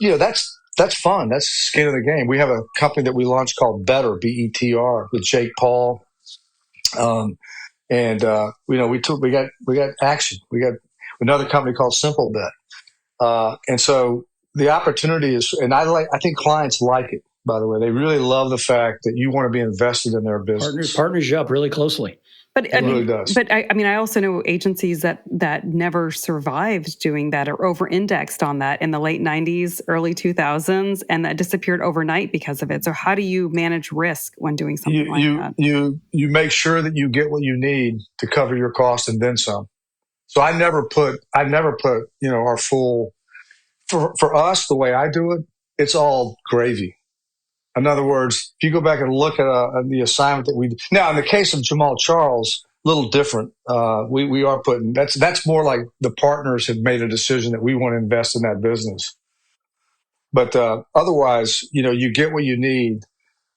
that's fun. That's skin of the game. We have a company that we launched called Better, B-E-T-R, with Jake Paul. We got action. We got another company called Simple Bet. And so the opportunity is, and I think clients like it, by the way. They really love the fact that you want to be invested in their business. Partners you up really closely. But it really does. But I also know agencies that never survived doing that or over-indexed on that in the late 90s, early 2000s, and that disappeared overnight because of it. So how do you manage risk when doing something like that? You make sure that you get what you need to cover your costs and then some. So I never put our full, for us, the way I do it, it's all gravy. In other words, if you go back and look at the assignment that we now in the case of Jamal Charles, a little different. We are putting that's more like the partners have made a decision that we want to invest in that business. But otherwise, you get what you need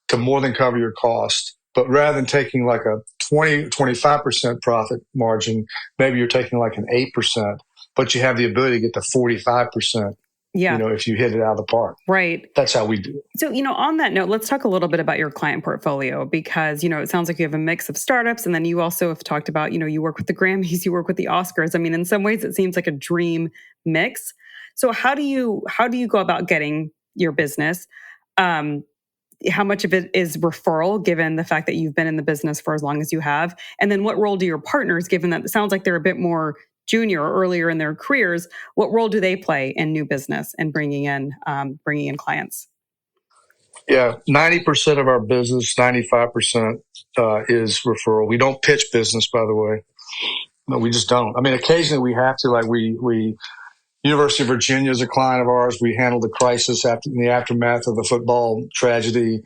to more than cover your cost. But rather than taking like a 25% profit margin, maybe you're taking like an 8%, but you have the ability to get to 45%. Yeah. If you hit it out of the park. Right. That's how we do it. So, on that note, let's talk a little bit about your client portfolio because, it sounds like you have a mix of startups. And then you also have talked about, you work with the Grammys, you work with the Oscars. I mean, in some ways, it seems like a dream mix. So how do you go about getting your business? How much of it is referral, given the fact that you've been in the business for as long as you have? And then what role do your partners, given that it sounds like they're a bit more junior or earlier in their careers, what role do they play in new business and bringing in clients? Yeah, 90% of our business, 95% is referral. We don't pitch business, by the way. No, we just don't. I mean, occasionally we have to. Like we University of Virginia is a client of ours. We handled the crisis in the aftermath of the football tragedy.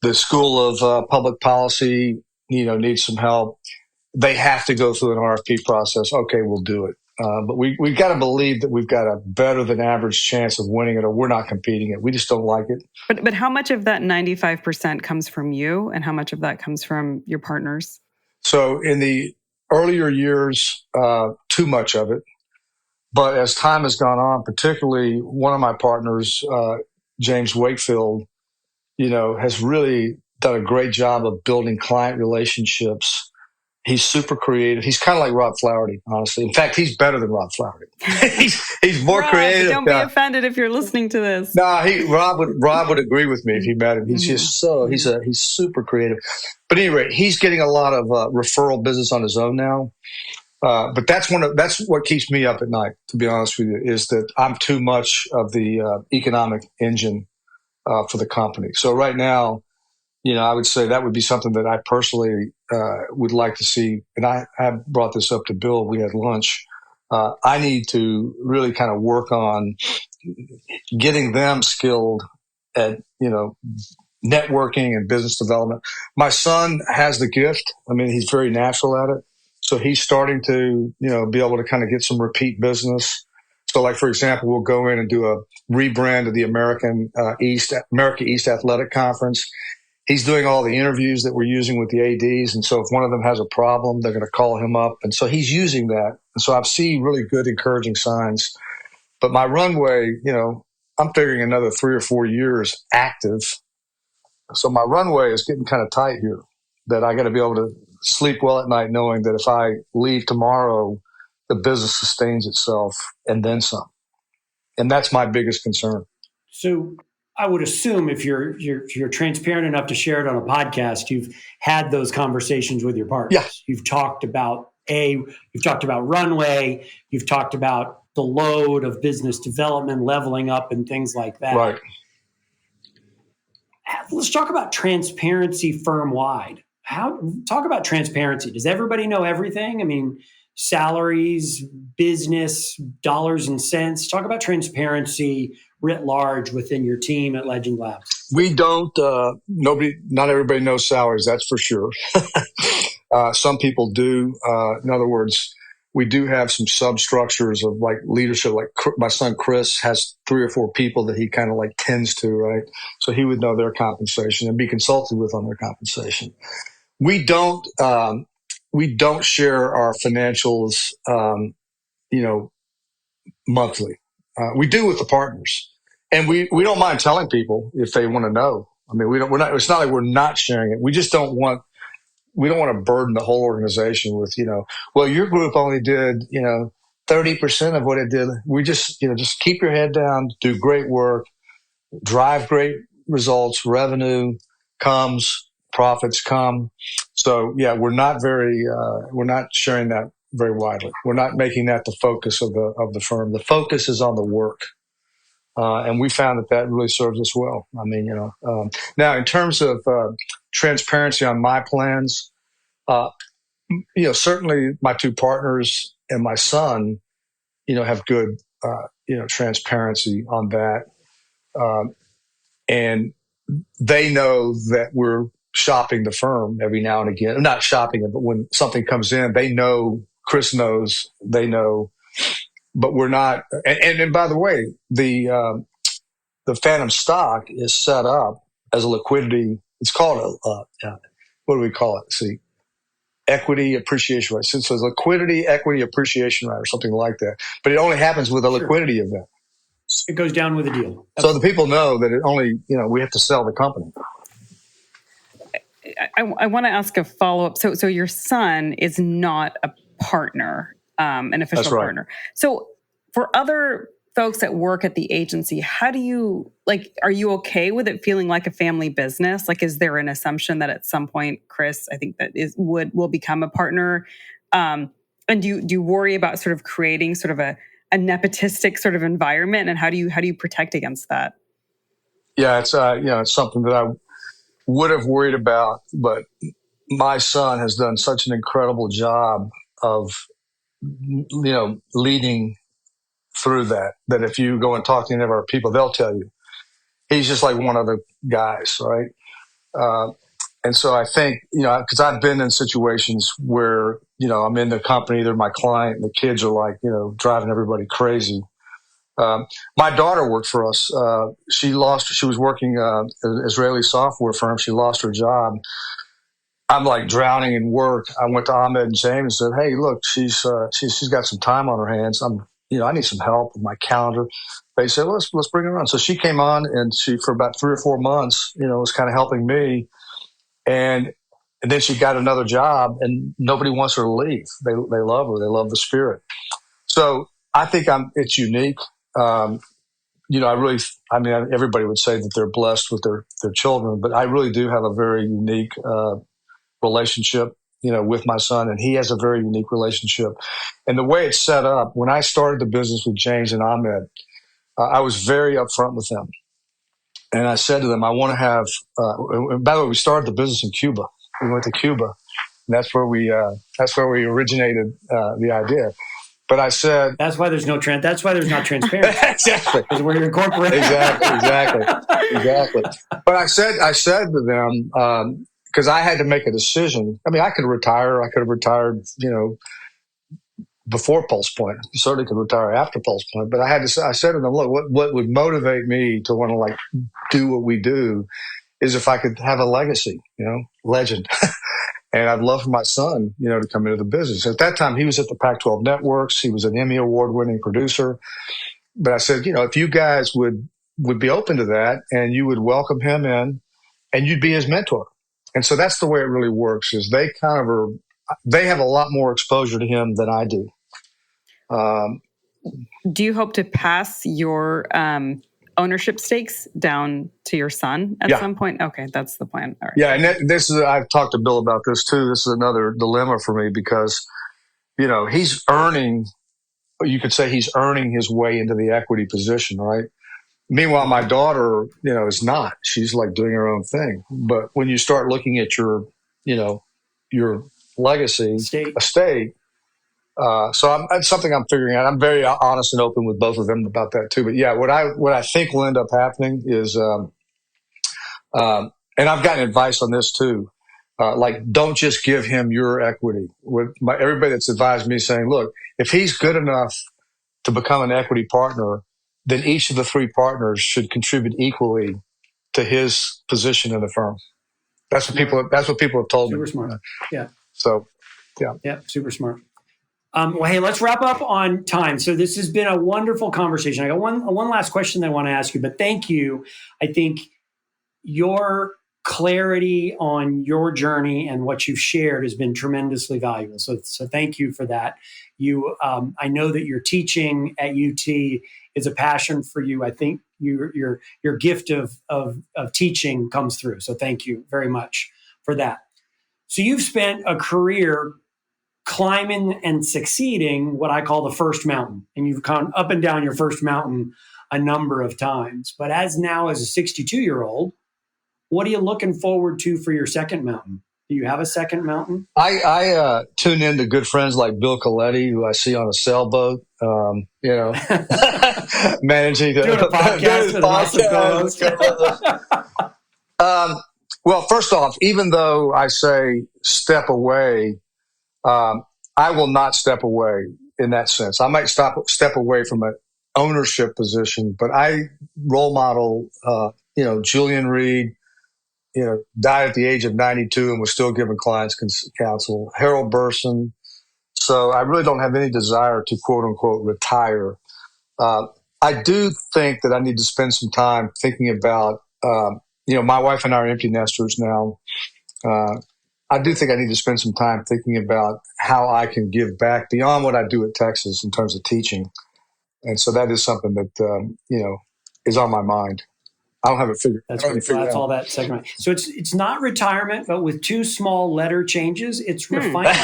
The School of Public Policy, needs some help. They have to go through an RFP process. Okay, we'll do it. But we've got to believe that we've got a better than average chance of winning it, or we're not competing it. We just don't like it. But how much of that 95% comes from you, and how much of that comes from your partners? So in the earlier years, too much of it. But as time has gone on, particularly one of my partners, James Wakefield, has really done a great job of building client relationships He's super creative. He's kind of like Rob Flaherty, honestly. In fact, he's better than Rob Flaherty. he's more Rob, creative. Don't be offended if you're listening to this. No, Rob would agree with me if he met him. He's just he's super creative. But anyway, he's getting a lot of referral business on his own now. But that's what keeps me up at night, to be honest with you, is that I'm too much of the economic engine for the company. So right now, I would say that would be something that I personally would like to see. And I brought this up to Bill. We had lunch. I need to really kind of work on getting them skilled at, networking and business development. My son has the gift. I mean, he's very natural at it. So he's starting to, be able to kind of get some repeat business. So like, for example, we'll go in and do a rebrand of the America East Athletic Conference. He's doing all the interviews that we're using with the ADs. And so if one of them has a problem, they're going to call him up. And so he's using that. And so I've seen really good, encouraging signs. But my runway, I'm figuring another 3 or 4 years active. So my runway is getting kind of tight here, that I got to be able to sleep well at night knowing that if I leave tomorrow, the business sustains itself and then some. And that's my biggest concern. So I would assume if you're transparent enough to share it on a podcast, you've had those conversations with your partners. Yeah. You've talked about runway, you've talked about the load of business development, leveling up and things like that. Right. Let's talk about transparency firm-wide. Talk about transparency. Does everybody know everything? I mean, salaries, business, dollars and cents. Talk about transparency writ large within your team at Legend Labs. We don't, not everybody knows salaries, that's for sure. Some people do. In other words, we do have some substructures of like leadership. Like my son Chris has 3 or 4 people that he kind of like tends to, right? So he would know their compensation and be consulted with on their compensation. We don't share our financials, monthly. We do with the partners, and we don't mind telling people if they want to know. I mean, it's not like we're not sharing it. We just don't want to burden the whole organization with, well, your group only did, 30% of what it did. We just keep your head down, do great work, drive great results, revenue comes, profits come. So yeah, we're not sharing that very widely. We're not making that the focus of the firm. The focus is on the work. And we found that really serves us well. I mean, now in terms of transparency on my plans, certainly my 2 partners and my son, have good, transparency on that. And they know that we're shopping the firm every now and again. Not shopping it, but when something comes in, they know, Chris knows, they know, but we're not. And by the way, the phantom stock is set up as a liquidity. It's called what do we call it? See, equity appreciation right. So it's liquidity, equity appreciation right, or something like that. But it only happens with a liquidity event. It goes down with a deal. So the people know that it only, we have to sell the company. I want to ask a follow-up. So your son is not a partner, an official That's right. partner. So for other folks that work at the agency, how do you, are you okay with it feeling like a family business? Like, is there an assumption that at some point, Chris, I think that will become a partner? And do you worry about sort of creating sort of a nepotistic sort of environment? And how do you protect against that? Yeah, it's it's something that I would have worried about, but my son has done such an incredible job of, leading through that if you go and talk to any of our people, they'll tell you he's just like one of the guys, right? And so I think, because I've been in situations where, I'm in the company, they're my client, and the kids are like, driving everybody crazy. My daughter worked for us. She was working at an Israeli software firm. She lost her job. I'm like drowning in work. I went to Ahmed and James and said, "Hey, look, she's got some time on her hands. I need some help with my calendar." They said, let's bring her on. So she came on, and she, for about 3 or 4 months, was kind of helping me. And And then she got another job, and nobody wants her to leave. They love her. They love the spirit. So I think it's unique. Everybody would say that they're blessed with their children, but I really do have a very unique relationship, with my son, and he has a very unique relationship. And the way it's set up, when I started the business with James and Ahmed, I was very upfront with them. And I said to them, I want to have, by the way, we started the business in Cuba. We went to Cuba. And that's where we originated the idea. But I said, that's why there's not transparency. Exactly. Because we're incorporated. Exactly. But I said to them, because I had to make a decision. I mean, I could retire. I could have retired, before Pulse Point. You certainly could retire after Pulse Point. But I said to them, look, what would motivate me to want to do what we do is if I could have a legacy, legend. And I'd love for my son, to come into the business. At that time, he was at the Pac-12 Networks. He was an Emmy Award-winning producer. But I said, if you guys would be open to that and you would welcome him in and you'd be his mentor. And so that's the way it really works, is they have a lot more exposure to him than I do. Do you hope to pass your ownership stakes down to your son at some point? Okay, that's the plan. All right. Yeah, and I've talked to Bill about this too. This is another dilemma for me because, he's earning his way into the equity position, right? Meanwhile, my daughter, is not. She's doing her own thing. But when you start looking at your legacy estate, so it's something I'm figuring out. I'm very honest and open with both of them about that too. But yeah, what I think will end up happening is, and I've gotten advice on this too. Don't just give him your equity. Everybody that's advised me saying, look, if he's good enough to become an equity partner, then each of the three partners should contribute equally to his position in the firm. That's what people have told me. Super smart. Yeah. So, yeah. Yeah, super smart. Well, hey, let's wrap up on time. So this has been a wonderful conversation. I got one last question that I want to ask you, but thank you. I think your clarity on your journey and what you've shared has been tremendously valuable. So thank you for that. I know that your teaching at UT is a passion for you. I think your gift of teaching comes through. So thank you very much for that. So you've spent a career climbing and succeeding what I call the first mountain, and you've gone up and down your first mountain a number of times. But as a 62-year-old, what are you looking forward to for your second mountain? Do you have a second mountain? I tune in to good friends like Bill Coletti, who I see on a sailboat, managing doing a podcast with lots of co-hosts. Well, first off, even though I say step away, I will not step away in that sense. I might step away from an ownership position, but I role model, Julian Reed, died at the age of 92 and was still giving clients counsel. Harold Burson. So I really don't have any desire to quote unquote retire. I do think that I need to spend some time thinking about, my wife and I are empty nesters now. I do think I need to spend some time thinking about how I can give back beyond what I do at Texas in terms of teaching. And so that is something that, is on my mind. I don't have it figured. That's all that second one. So it's not retirement, but with two small letter changes, it's refinement.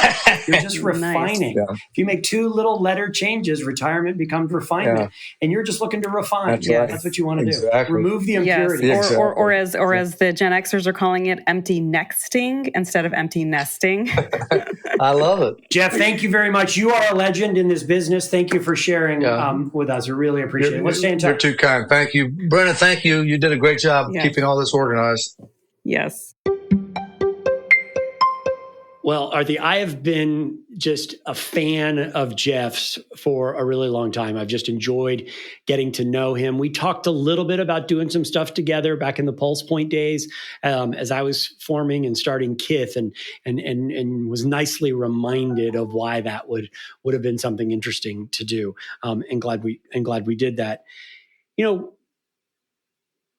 You're just refining. Nice. Yeah. If you make two little letter changes, retirement becomes refinement, and you're just looking to refine. That's right. That's what you want to Exactly. do. Remove the impurity. Yes. Or as the Gen Xers are calling it, empty nexting instead of empty nesting. I love it. Jeff, thank you very much. You are a legend in this business. Thank you for sharing with us. I really appreciate it. Let's stay in touch. You're too kind. Thank you. Brenna, thank you. You did a great job keeping all this organized. Yes. Well, Aarti, I have been just a fan of Jeff's for a really long time. I've just enjoyed getting to know him. We talked a little bit about doing some stuff together back in the Pulse Point days as I was forming and starting Kith, and was nicely reminded of why that would have been something interesting to do. And glad we did that.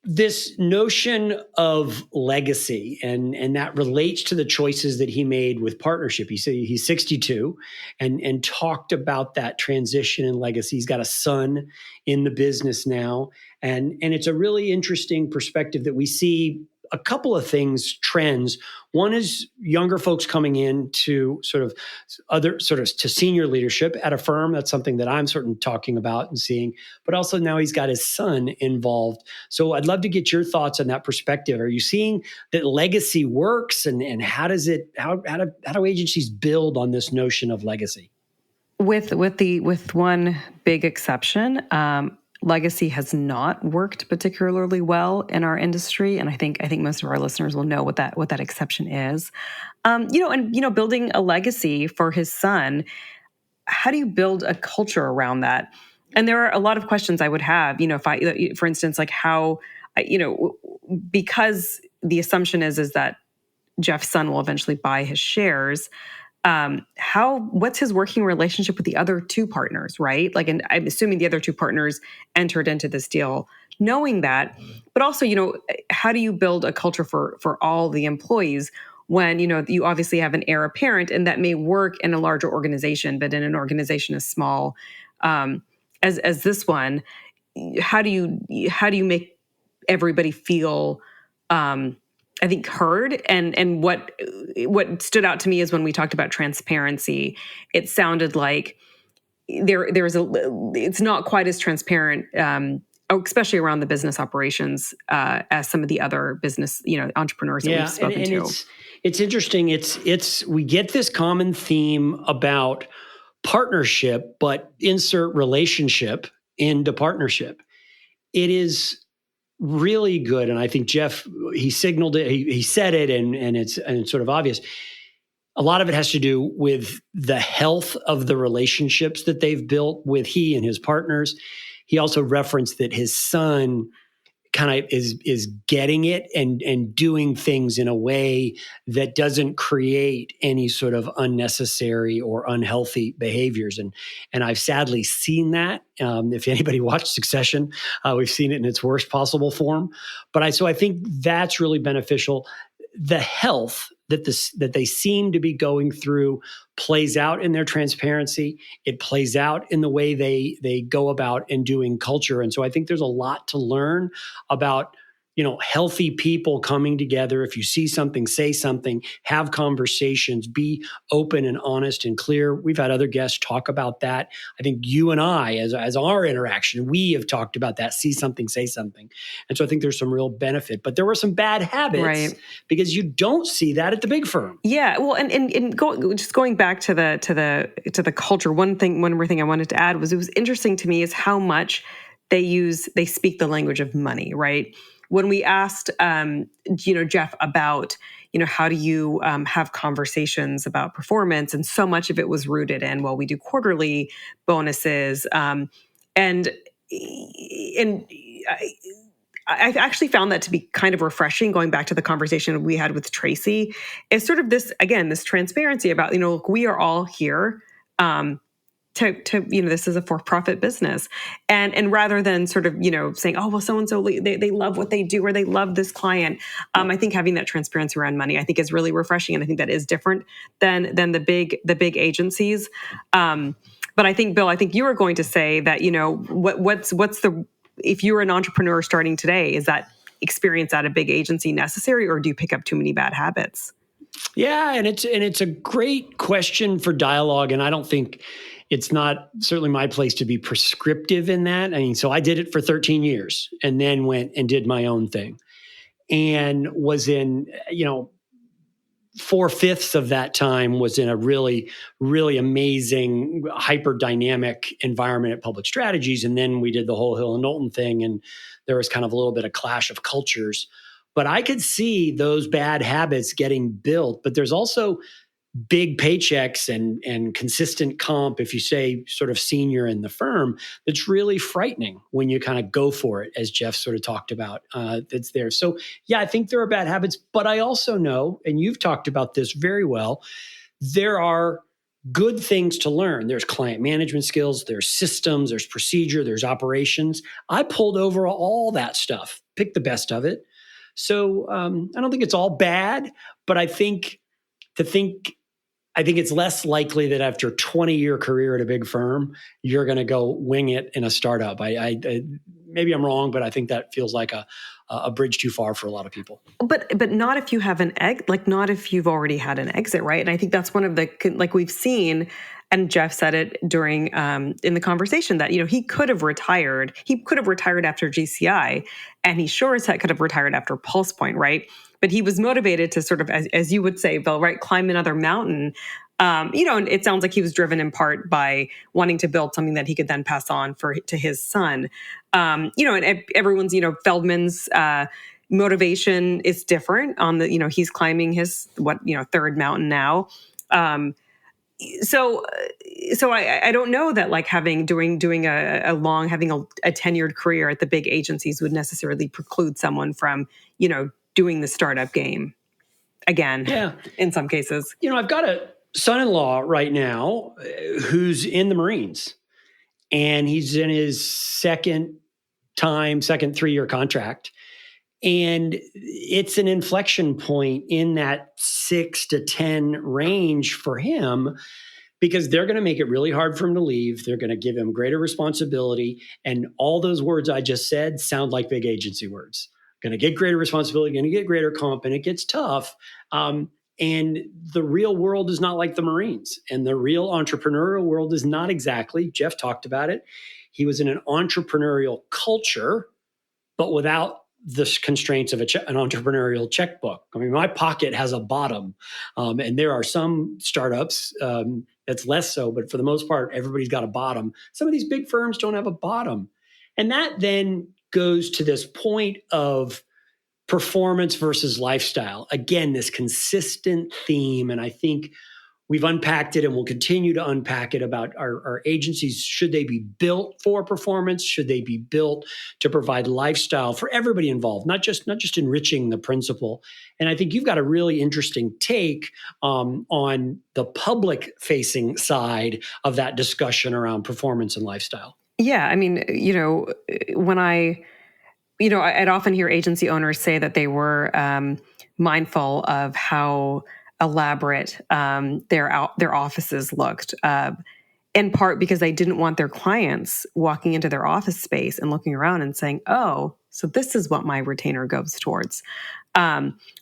this notion of legacy, and that relates to the choices that he made with partnership. He said he's 62 and talked about that transition and legacy. He's got a son in the business now. And it's a really interesting perspective that we see a couple of things, trends. One is younger folks coming in to to senior leadership at a firm. That's something that I'm certainly talking about and seeing, but also now he's got his son involved. So I'd love to get your thoughts on that perspective. Are you seeing that legacy works, and how do agencies build on this notion of legacy? With one big exception, legacy has not worked particularly well in our industry, and I think most of our listeners will know what that exception is. Building a legacy for his son. How do you build a culture around that? And there are a lot of questions I would have. For instance, like how, because the assumption is that Jeff's son will eventually buy his shares. What's his working relationship with the other two partners, right? Like, and I'm assuming the other two partners entered into this deal knowing that, but also, how do you build a culture for all the employees when, you obviously have an heir apparent, and that may work in a larger organization, but in an organization as small as this one, how do you make everybody feel I think heard, and what stood out to me is when we talked about transparency, it sounded like it's not quite as transparent, especially around the business operations, as some of the other business, entrepreneurs that we've spoken to. It's interesting. We get this common theme about partnership, but insert relationship into partnership. It is really good. And I think Jeff, he signaled it, he said it, and it's sort of obvious. A lot of it has to do with the health of the relationships that they've built with he and his partners. He also referenced that his son kind of is getting it and doing things in a way that doesn't create any sort of unnecessary or unhealthy behaviors. And I've sadly seen that. If anybody watched Succession, we've seen it in its worst possible form. So I think that's really beneficial. The health that they seem to be going through plays out in their transparency. It plays out in the way they go about and doing culture. And so I think there's a lot to learn about, healthy people coming together. If you see something, say something, have conversations, be open and honest and clear. We've had other guests talk about that. I think you and I, as our interaction, we have talked about that. See something, say something. And so I think there's some real benefit, but there were some bad habits, right? Because you don't see that at the big firm. Yeah. Well, just going back to the culture, one more thing I wanted to add was, it was interesting to me is how much they speak the language of money, right? When we asked, Jeff about, how do you have conversations about performance, and so much of it was rooted in, well, we do quarterly bonuses, and I actually found that to be kind of refreshing. Going back to the conversation we had with Tracy, is sort of this transparency about, look, we are all here. This is a for-profit business, and rather than sort of saying, oh well, so and so they love what they do, or they love this client, I think having that transparency around money, I think, is really refreshing, and I think that is different than the big agencies. But I think, Bill, you were going to say that what's the, if you're an entrepreneur starting today, is that experience at a big agency necessary, or do you pick up too many bad habits? Yeah, and it's a great question for dialogue, and I don't think it's not certainly my place to be prescriptive in that. I mean, so I did it for 13 years and then went and did my own thing, and was in, 4/5 of that time was in a really, really amazing, hyper dynamic environment at Public Strategies. And then we did the whole Hill and Knowlton thing, and there was kind of a little bit of clash of cultures. But I could see those bad habits getting built. But there's also big paychecks and consistent comp, if you say sort of senior in the firm, that's really frightening when you kind of go for it, as Jeff sort of talked about. That's there. So yeah, I think there are bad habits, but I also know, and you've talked about this very well, there are good things to learn. There's client management skills, there's systems, there's procedure, there's operations. I pulled over all that stuff, picked the best of it. So I don't think it's all bad, but I think it's less likely that after a 20-year career at a big firm, you're going to go wing it in a startup. I maybe I'm wrong, but I think that feels like a bridge too far for a lot of people. But not if you have not if you've already had an exit, right? And I think that's one of the, like we've seen, and Jeff said it during in the conversation that, he could have retired. He could have retired after GCI, and he sure as heck could have retired after Pulse Point, right? But he was motivated to sort of, as you would say, Bill, right, climb another mountain. And it sounds like he was driven in part by wanting to build something that he could then pass on to his son. And everyone's, Feldman's motivation is different on the, he's climbing his third mountain now. So I don't know that like having a tenured career at the big agencies would necessarily preclude someone from, doing the startup game again. Yeah. In some cases. I've got a son-in-law right now who's in the Marines, and he's in his second 3-year contract. And it's an inflection point in that 6 to 10 range for him, because they're going to make it really hard for him to leave. They're going to give him greater responsibility. And all those words I just said sound like big agency words. Going to get greater responsibility, going to get greater comp, and it gets tough. And the real world is not like the Marines. And the real entrepreneurial world is not exactly, Jeff talked about it. He was in an entrepreneurial culture, but without the constraints of an entrepreneurial checkbook. I mean, my pocket has a bottom. And there are some startups that's less so, but for the most part, everybody's got a bottom. Some of these big firms don't have a bottom. And that then goes to this point of performance versus lifestyle. Again, this consistent theme. And I think we've unpacked it and we'll continue to unpack it about our agencies. Should they be built for performance? Should they be built to provide lifestyle for everybody involved, not just enriching the principal? And I think you've got a really interesting take on the public-facing side of that discussion around performance and lifestyle. Yeah, I mean, when I'd often hear agency owners say that they were mindful of how elaborate their offices looked, in part because they didn't want their clients walking into their office space and looking around and saying, "Oh, so this is what my retainer goes towards."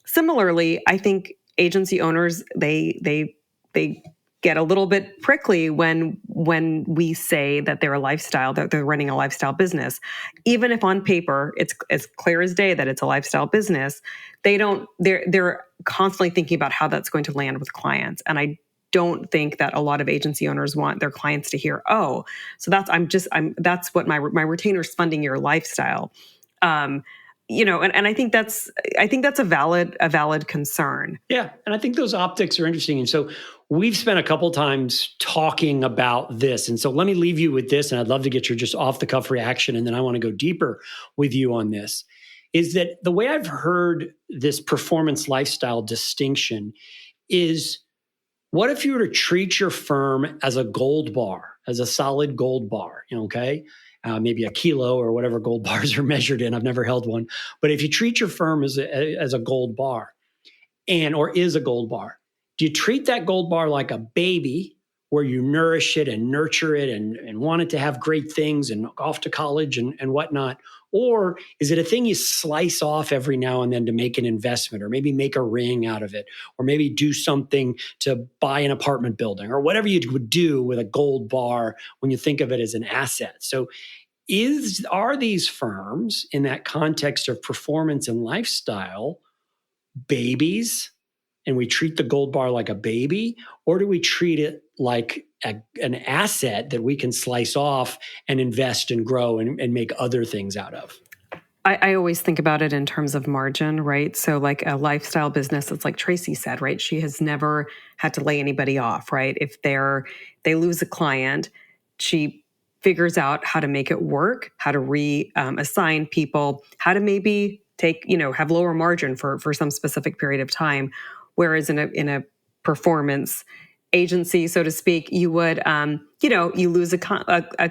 Similarly, I think agency owners they get a little bit prickly when we say that they're running a lifestyle business. Even if on paper it's as clear as day that it's a lifestyle business, they're constantly thinking about how that's going to land with clients. And I don't think that a lot of agency owners want their clients to hear, "Oh, so that's what my retainer's funding your lifestyle." And I think that's a valid concern. Yeah, and I think those optics are interesting. And so we've spent a couple times talking about this. And so let me leave you with this, and I'd love to get your just off-the-cuff reaction, and then I want to go deeper with you on this, is that the way I've heard this performance lifestyle distinction is, what if you were to treat your firm as a gold bar, as a solid gold bar, okay? Maybe a kilo or whatever gold bars are measured in. I've never held one. But if you treat your firm as a gold bar or is a gold bar, do you treat that gold bar like a baby where you nourish it and nurture it and want it to have great things and off to college and whatnot? Or is it a thing you slice off every now and then to make an investment, or maybe make a ring out of it, or maybe do something to buy an apartment building, or whatever you would do with a gold bar when you think of it as an asset? So are these firms, in that context of performance and lifestyle, babies, and we treat the gold bar like a baby, or do we treat it like an asset that we can slice off and invest and grow and make other things out of? I always think about it in terms of margin, right? So like a lifestyle business, it's like Tracy said, right? She has never had to lay anybody off, right? If they lose a client, she figures out how to make it work, how to reassign people, how to maybe have lower margin for some specific period of time. Whereas in a performance agency, so to speak, you would, you lose a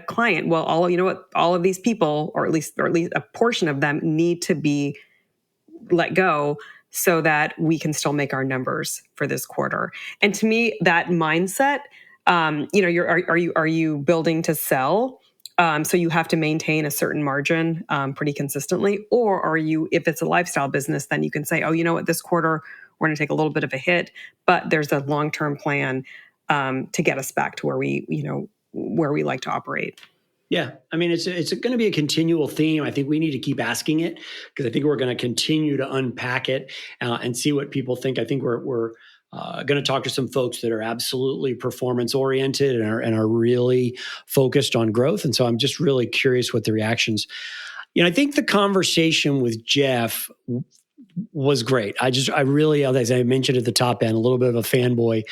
client. Well, all of these people, or at least a portion of them, need to be let go so that we can still make our numbers for this quarter. And to me, that mindset, are you building to sell? So you have to maintain a certain margin pretty consistently, or are you, if it's a lifestyle business, then you can say, oh, you know what, this quarter we're going to take a little bit of a hit, but there's a long-term plan to get us back to where we like to operate. Yeah, I mean, it's going to be a continual theme. I think we need to keep asking it, because I think we're going to continue to unpack it and see what people think. I think we're going to talk to some folks that are absolutely performance oriented and are really focused on growth. And so I'm just really curious what the reactions. I think the conversation with Jeff was great. I really, as I mentioned at the top end, a little bit of a fanboy.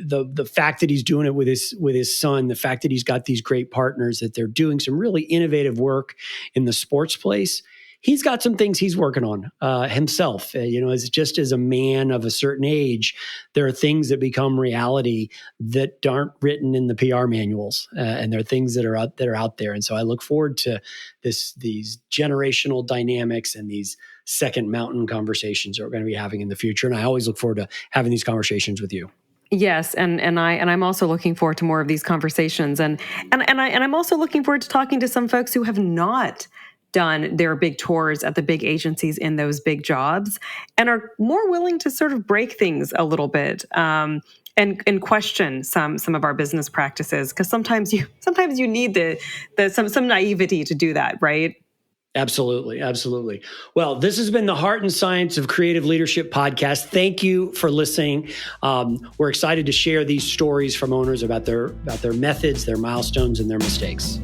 The fact that he's doing it with his son, the fact that he's got these great partners, that they're doing some really innovative work in the sports place. He's got some things he's working on himself. As a man of a certain age, there are things that become reality that aren't written in the PR manuals, and there are things that are out there. And so I look forward to these generational dynamics and these second mountain conversations that we're going to be having in the future. And I always look forward to having these conversations with you. Yes, and I'm also looking forward to more of these conversations, and I'm also looking forward to talking to some folks who have not done their big tours at the big agencies in those big jobs and are more willing to sort of break things a little bit and question some of our business practices, because sometimes you need some naivety to do that, right? Absolutely. Absolutely. Well, this has been the Heart and Science of Creative Leadership podcast. Thank you for listening. We're excited to share these stories from owners about their methods, their milestones, and their mistakes.